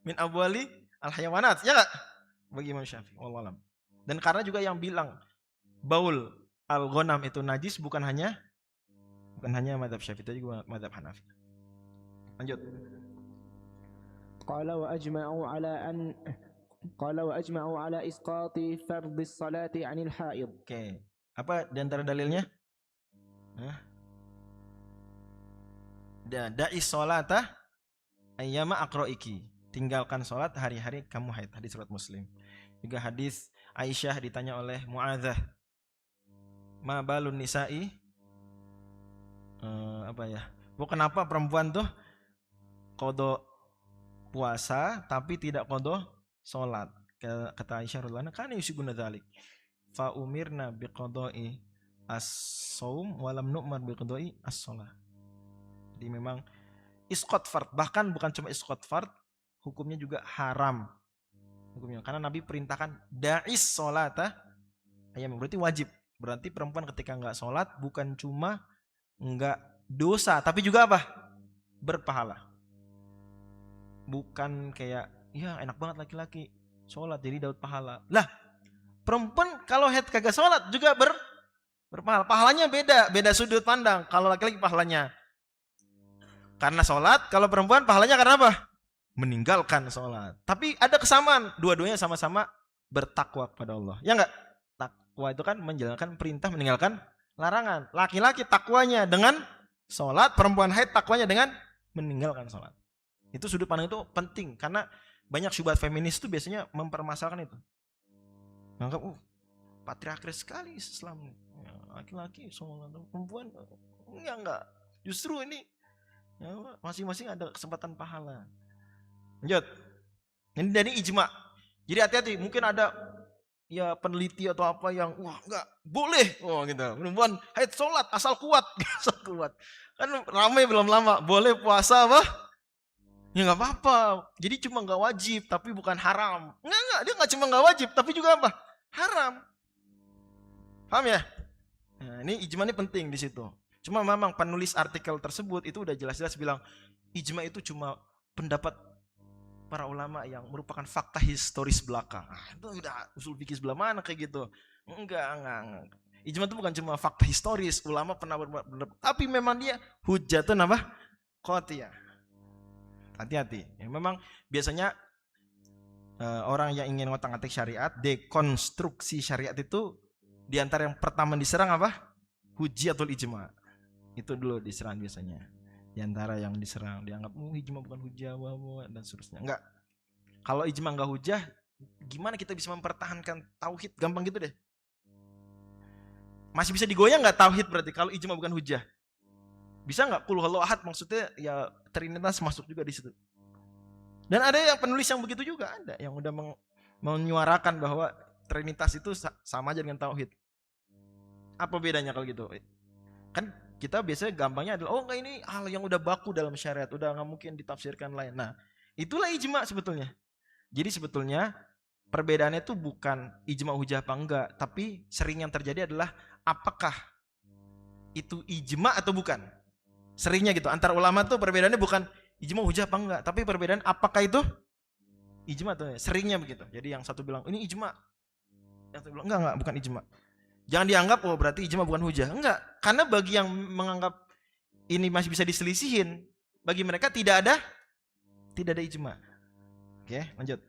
[SPEAKER 1] min abwali al hayawanat, ya enggak? Bagi Imam Syafi'i, wallahu alam. Dan karena juga yang bilang baul al ghanam itu najis bukan hanya mazhab Syafi'i, tapi juga mazhab Hanafi. Lanjut.
[SPEAKER 2] قال وأجمعوا على إسقاط فرض الصلاة عن الحائض.
[SPEAKER 1] Oke. Apa di antara dalilnya? Da'i sholata ayyama aqra'iki. Tinggalkan sholat hari-hari kamu haid. Hadis riwayat Muslim. Juga hadis Aisyah ditanya oleh Mu'adzah, ma balun nisa'i, kenapa perempuan tuh qada puasa tapi tidak qada salat? Kata Aisyah radhiyallahu anha, kana yusibuna dzalik fa umirna biqada'i as-shaum wa lam nu'mar biqada'i as-shalah. Jadi memang isqat fard, bahkan bukan cuma isqat fard, hukumnya juga haram. Hukumnya karena Nabi perintahkan da'is sholata ayam, berarti wajib. Berarti perempuan ketika enggak sholat bukan cuma enggak dosa, tapi juga apa? Berpahala. Bukan kayak ya enak banget laki-laki sholat jadi dapat pahala. Lah, perempuan kalau haid kagak sholat juga berpahala. Pahalanya beda sudut pandang. Kalau laki-laki pahalanya karena sholat, kalau perempuan pahalanya karena apa? Meninggalkan sholat. Tapi ada kesamaan, dua-duanya sama-sama bertakwa kepada Allah. Ya enggak? Takwa itu kan menjalankan perintah, meninggalkan larangan. Laki-laki takwanya dengan sholat, perempuan haid takwanya dengan meninggalkan sholat. Itu sudut pandang itu penting, karena banyak syubhat feminis itu biasanya mempermasalahkan itu. Menganggap, patriarkis sekali Islam. Ya, laki-laki sholat, perempuan enggak. Justru ini ya, masing-masing ada kesempatan pahala. Lanjut. Ini dari ijma. Jadi hati-hati, mungkin ada ya peneliti atau apa yang enggak boleh. Gitu. Perempuan haid sholat asal kuat, asal kuat. Kan ramai belum lama, boleh puasa apa? Ya enggak apa-apa. Jadi cuma enggak wajib tapi bukan haram. Enggak, dia enggak cuma enggak wajib tapi juga apa? Haram. Paham ya? Nah, ini ijma ini penting di situ. Cuma memang penulis artikel tersebut itu udah jelas-jelas bilang ijma itu cuma pendapat para ulama yang merupakan fakta historis belaka. Itu udah usul fikih sebelah mana kayak gitu. Enggak. Ijma itu bukan cuma fakta historis, ulama pernah berpendapat, tapi memang dia hujjatun apa? Qat'iyah. Hati-hati. Ya, memang biasanya orang yang ingin ngotak-ngatik syariat, dekonstruksi syariat itu di antara yang pertama diserang apa? Hujjatul ijma. Itu dulu diserang biasanya. Di antara yang diserang dianggap ijma bukan hujah dan seterusnya. Enggak. Kalau ijma enggak hujah, gimana kita bisa mempertahankan tauhid? Gampang gitu deh. Masih bisa digoyang enggak tauhid berarti kalau ijma bukan hujah? Bisa enggak? Qul huwallahu ahad, maksudnya ya trinitas masuk juga di situ. Dan ada yang penulis yang begitu juga, ada yang udah menyuarakan bahwa trinitas itu sama aja dengan tauhid. Apa bedanya kalau gitu? Kan kita biasanya gampangnya adalah enggak, ini hal yang udah baku dalam syariat, udah nggak mungkin ditafsirkan lain. Nah, itulah ijma sebetulnya. Jadi sebetulnya perbedaannya itu bukan ijma hujah apa enggak, tapi sering yang terjadi adalah apakah itu ijma atau bukan. Seringnya gitu, antara ulama tuh perbedaannya bukan ijma hujah apa enggak, tapi perbedaan apakah itu ijma atau enggak. Seringnya begitu. Jadi yang satu bilang ini ijma, yang satu bilang enggak, bukan ijma. Jangan dianggap berarti ijma bukan hujah. Enggak, karena bagi yang menganggap ini masih bisa diselisihin, bagi mereka tidak ada ijma. Oke, lanjut.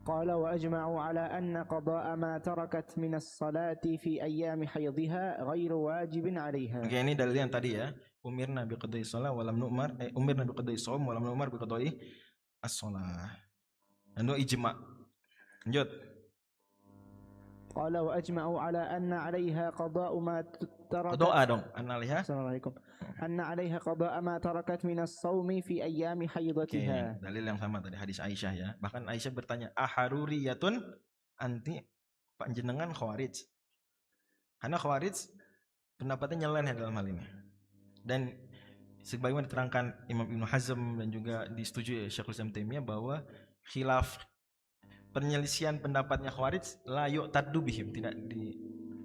[SPEAKER 2] قال وأجمعوا على أن قضاء ما تركت من الصلاة في أيام حيضها غير واجب عليها.
[SPEAKER 1] Oke, ini dalil yang tadi ya. umirna biqadai shalah wa lam nu'mar umirna biqadai shaum wa lam nu'mar biqadai as-shalah. Dan itu ijma. Lanjut.
[SPEAKER 2] قال وأجمعوا على أن عليها قضاء ما تركت
[SPEAKER 1] Doa dong. Analiha.
[SPEAKER 2] Assalamualaikum. أن عليها قضاء ما تركت من الصوم في أيام
[SPEAKER 1] Oke,
[SPEAKER 2] حيضتها.
[SPEAKER 1] dalil yang sama tadi hadis Aisyah ya. Bahkan Aisyah bertanya, "Aharuriyatun anti panjenengan Khawarij?" Karena Khawarij pendapatnya nyeleneh dalam hal ini. Dan sebagaimana diterangkan Imam Ibnu Hazm dan juga disetujui Syekhul Islam Taimiyah bahwa khilaf penyelisihan pendapatnya Khawarij la yu'taddu bihim, tidak di,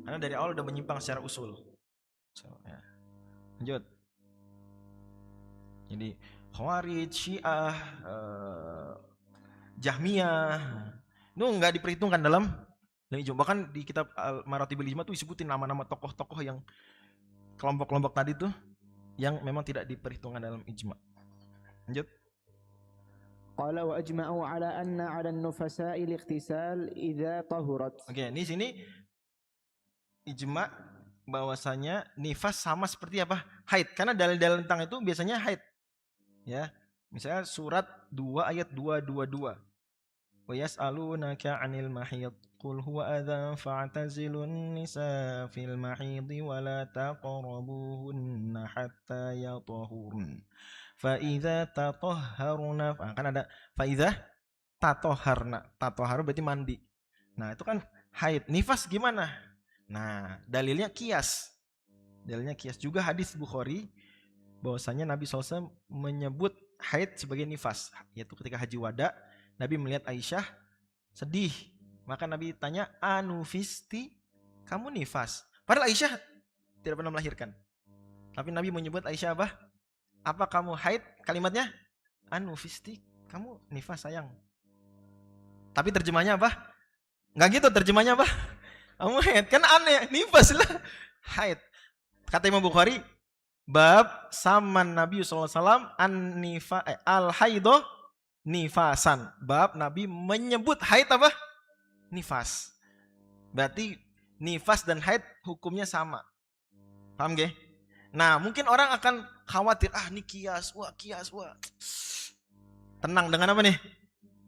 [SPEAKER 1] karena dari awal udah menyimpang secara usul. Ya. Lanjut. Jadi Khawarij, Syiah, Jahmiyah itu enggak diperhitungkan dalam ijma. Bahkan di kitab Maratibul Ijma tuh disebutin nama-nama tokoh-tokoh yang kelompok-kelompok tadi tuh yang memang tidak diperhitungkan dalam ijma. Lanjut.
[SPEAKER 2] قال وأجمعوا على أن على النفساء الاغتسال إذا طهرت.
[SPEAKER 1] Oke, di sini ijma bahwasanya nifas sama seperti apa? Haid. Karena dalil-dalil tentang itu biasanya haid. Ya. Misalnya surat 2 ayat 222. Wa yas'alunaka 'anil mahid qul huwa adzan fa'tazilun nisa fil mahid wa la taqrabuhunna hatta yatahurun. Fa idza tatahharna, kan ada fa idza tatahharna. Tatahhar berarti mandi. Nah, itu kan haid. Nifas gimana? Nah, dalilnya kias. Dalilnya kias juga hadis Bukhari bahwasanya Nabi SAW menyebut haid sebagai nifas, yaitu ketika haji wada Nabi melihat Aisyah sedih, maka Nabi tanya, anufisti, kamu nifas? Padahal Aisyah tidak pernah melahirkan, tapi Nabi menyebut Aisyah apa? Apa kamu haid? Kalimatnya anufisti, kamu nifas sayang. Tapi terjemahnya apa? Nggak gitu terjemahnya apa? Kamu haid, kan aneh, nifas lah haid. Kata Imam Bukhari, bab saman Nabi SAW al-haido nifasan. Bab Nabi menyebut haid apa? Nifas. Berarti nifas dan haid hukumnya sama. Paham gak? Nah, mungkin orang akan khawatir, ini kias, wah. Tenang, dengan apa nih?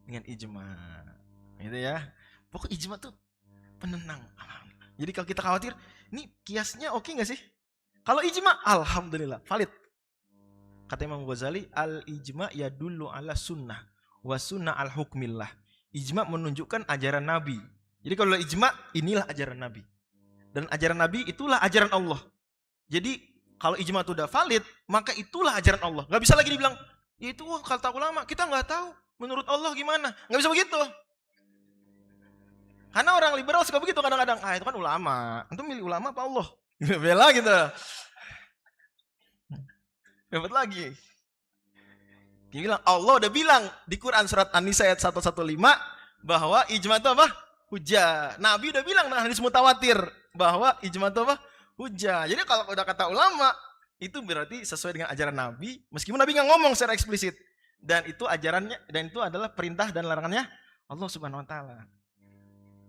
[SPEAKER 1] Dengan ijma. Gitu ya. Pokok ijma tuh penenang. Jadi kalau kita khawatir, ini kiasnya oke gak sih? Kalau ijma, alhamdulillah, valid. Kata Imam Ghazali, al-ijma yadullu ala sunnah, wa sunnah al-hukmillah. Ijma menunjukkan ajaran Nabi. Jadi kalau ijma, inilah ajaran Nabi. Dan ajaran Nabi itulah ajaran Allah. Jadi kalau ijma itu udah valid, maka itulah ajaran Allah. Gak bisa lagi dibilang, ya itu kata ulama, kita gak tahu. Menurut Allah gimana? Gak bisa begitu. Karena orang liberal suka begitu kadang-kadang. Itu kan ulama. Itu milih ulama apa Allah? Bela gitu. Dapat lagi. Dia bilang, Allah udah bilang di Quran surat An-Nisa ayat 115 bahwa ijma itu apa? Hujjah. Nabi udah bilang nah hadis mutawatir bahwa ijma itu apa? Hujjah. Jadi kalau udah kata ulama, itu berarti sesuai dengan ajaran Nabi, meskipun Nabi nggak ngomong secara eksplisit. Dan itu ajarannya, dan itu adalah perintah dan larangannya Allah Subhanahu wa taala.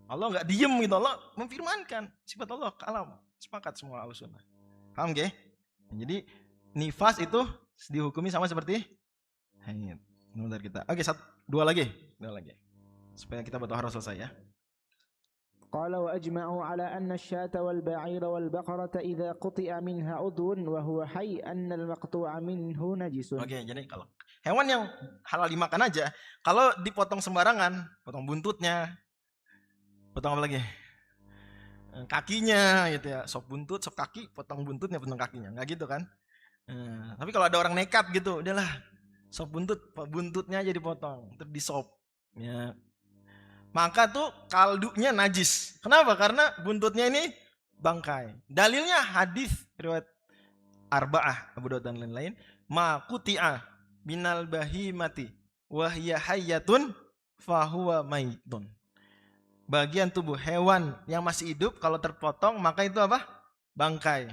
[SPEAKER 1] Allah nggak diem gitu, Allah memfirmankan sifat Allah kalam. Sepakat semua Ahlussunnah. Paham gak? Jadi nifas itu dihukumi sama seperti haid. Bentar kita. Oke, dua lagi. Supaya kita bertaharah selesai ya.
[SPEAKER 2] قال وأجمعوا على أن الشاة والبعير والبقرة إذا قطع منها عضو وهو حي أن المقطوع منه نجس.
[SPEAKER 1] Oke, jadi kalau hewan yang halal dimakan aja, kalau dipotong sembarangan, potong buntutnya, potong apa lagi? Kakinya gitu ya, sop buntut, sop kaki, potong buntutnya, potong kakinya, nggak gitu kan? Tapi kalau ada orang nekat gitu, udahlah, sop buntutnya aja dipotong, terus disop, ya. Maka tuh kaldunya najis. Kenapa? Karena buntutnya ini bangkai. Dalilnya hadis riwayat Arba'ah, Abu Dawud dan lain-lain, ma quti'a minal bahimati wa hiya hayyatun fahuwa maitun. Bagian tubuh hewan yang masih hidup kalau terpotong maka itu apa? Bangkai.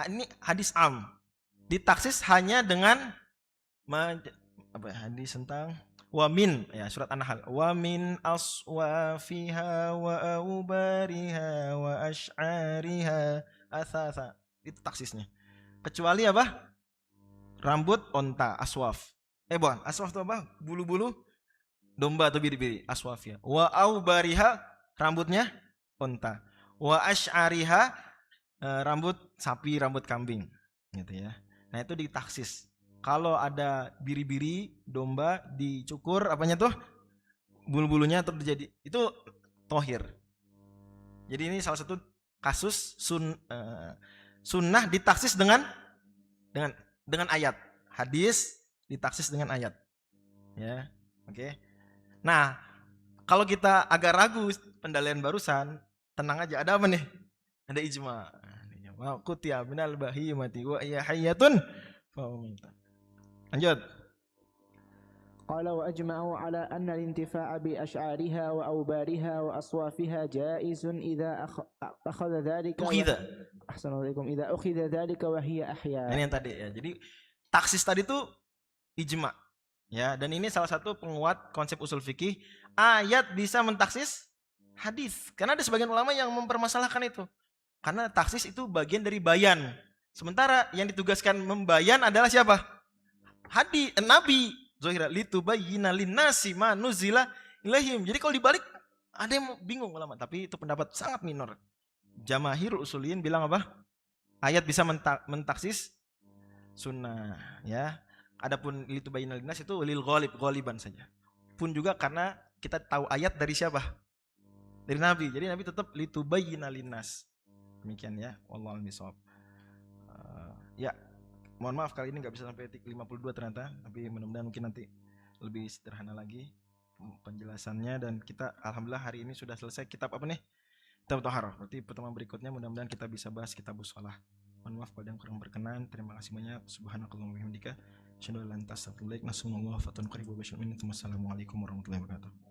[SPEAKER 1] Ini hadis am. Ditaksis hanya dengan hadis tentang wamin, ya surat An-Nahl. Wamin aswafiha wa aubariha wa ash'ariha athasa. Itu taksisnya. kecuali apa? Rambut onta, aswaf. Bukan, aswaf itu apa? Bulu-bulu domba atau biri-biri, aswaf ya. Wa aubariha, rambutnya onta. Wa ash'ariha, rambut sapi, rambut kambing, gitu ya. Nah itu ditaksis. Kalau ada biri-biri domba dicukur apanya tuh? Bulu-bulunya tetap jadi itu tohir. Jadi ini salah satu kasus sunnah ditaksis dengan ayat. Hadis ditaksis dengan ayat. Ya, oke. Nah, kalau kita agak ragu pendalian barusan, tenang aja. Ada apa nih? Ada ijma. Wa qutiya minal bahimati wa hiya hayyatun. Lanjut.
[SPEAKER 2] قال وأجمعوا على أن الانتفاع بأشعارها وأوبارها وأصوافها جائز إذا أخذ ذلك أحسن عليكم إذا أخذ ذلك وهي أحياء.
[SPEAKER 1] Ini yang tadi ya. Jadi taksis tadi itu ijma. Ya, dan ini salah satu penguat konsep usul fikih, ayat bisa mentaksis hadis. Karena ada sebagian ulama yang mempermasalahkan itu. Karena taksis itu bagian dari bayan. Sementara yang ditugaskan membayan adalah siapa? Hadis, Nabi. Zohira litubayyina linnasi ma nuzila ilaihim. Jadi kalau dibalik ada yang bingung ulama, tapi itu pendapat sangat minor. Jamaahir usuliyin bilang apa? Ayat bisa mentaksis sunnah, ya. Adapun litubayyina linnas itu lil ghaliban saja. Pun juga karena kita tahu ayat dari siapa? Dari Nabi. Jadi Nabi tetap litubayyina linnas. Demikian ya. Wallahu a'lam bishawab. Ya. Mohon maaf kali ini nggak bisa sampai 52 ternyata, tapi mudah-mudahan mungkin nanti lebih sederhana lagi penjelasannya, dan kita alhamdulillah hari ini sudah selesai kitab apa nih? Kitab Thaharah. Berarti pertemuan berikutnya mudah-mudahan kita bisa bahas kitabus shalah. Mohon maaf pada yang kurang berkenan. Terima kasih banyak. Subhanakallahumma wa bihamdika asyhadu an la ilaha illa anta astaghfiruka wa atubu ilaik. Assalamualaikum warahmatullahi wabarakatuh.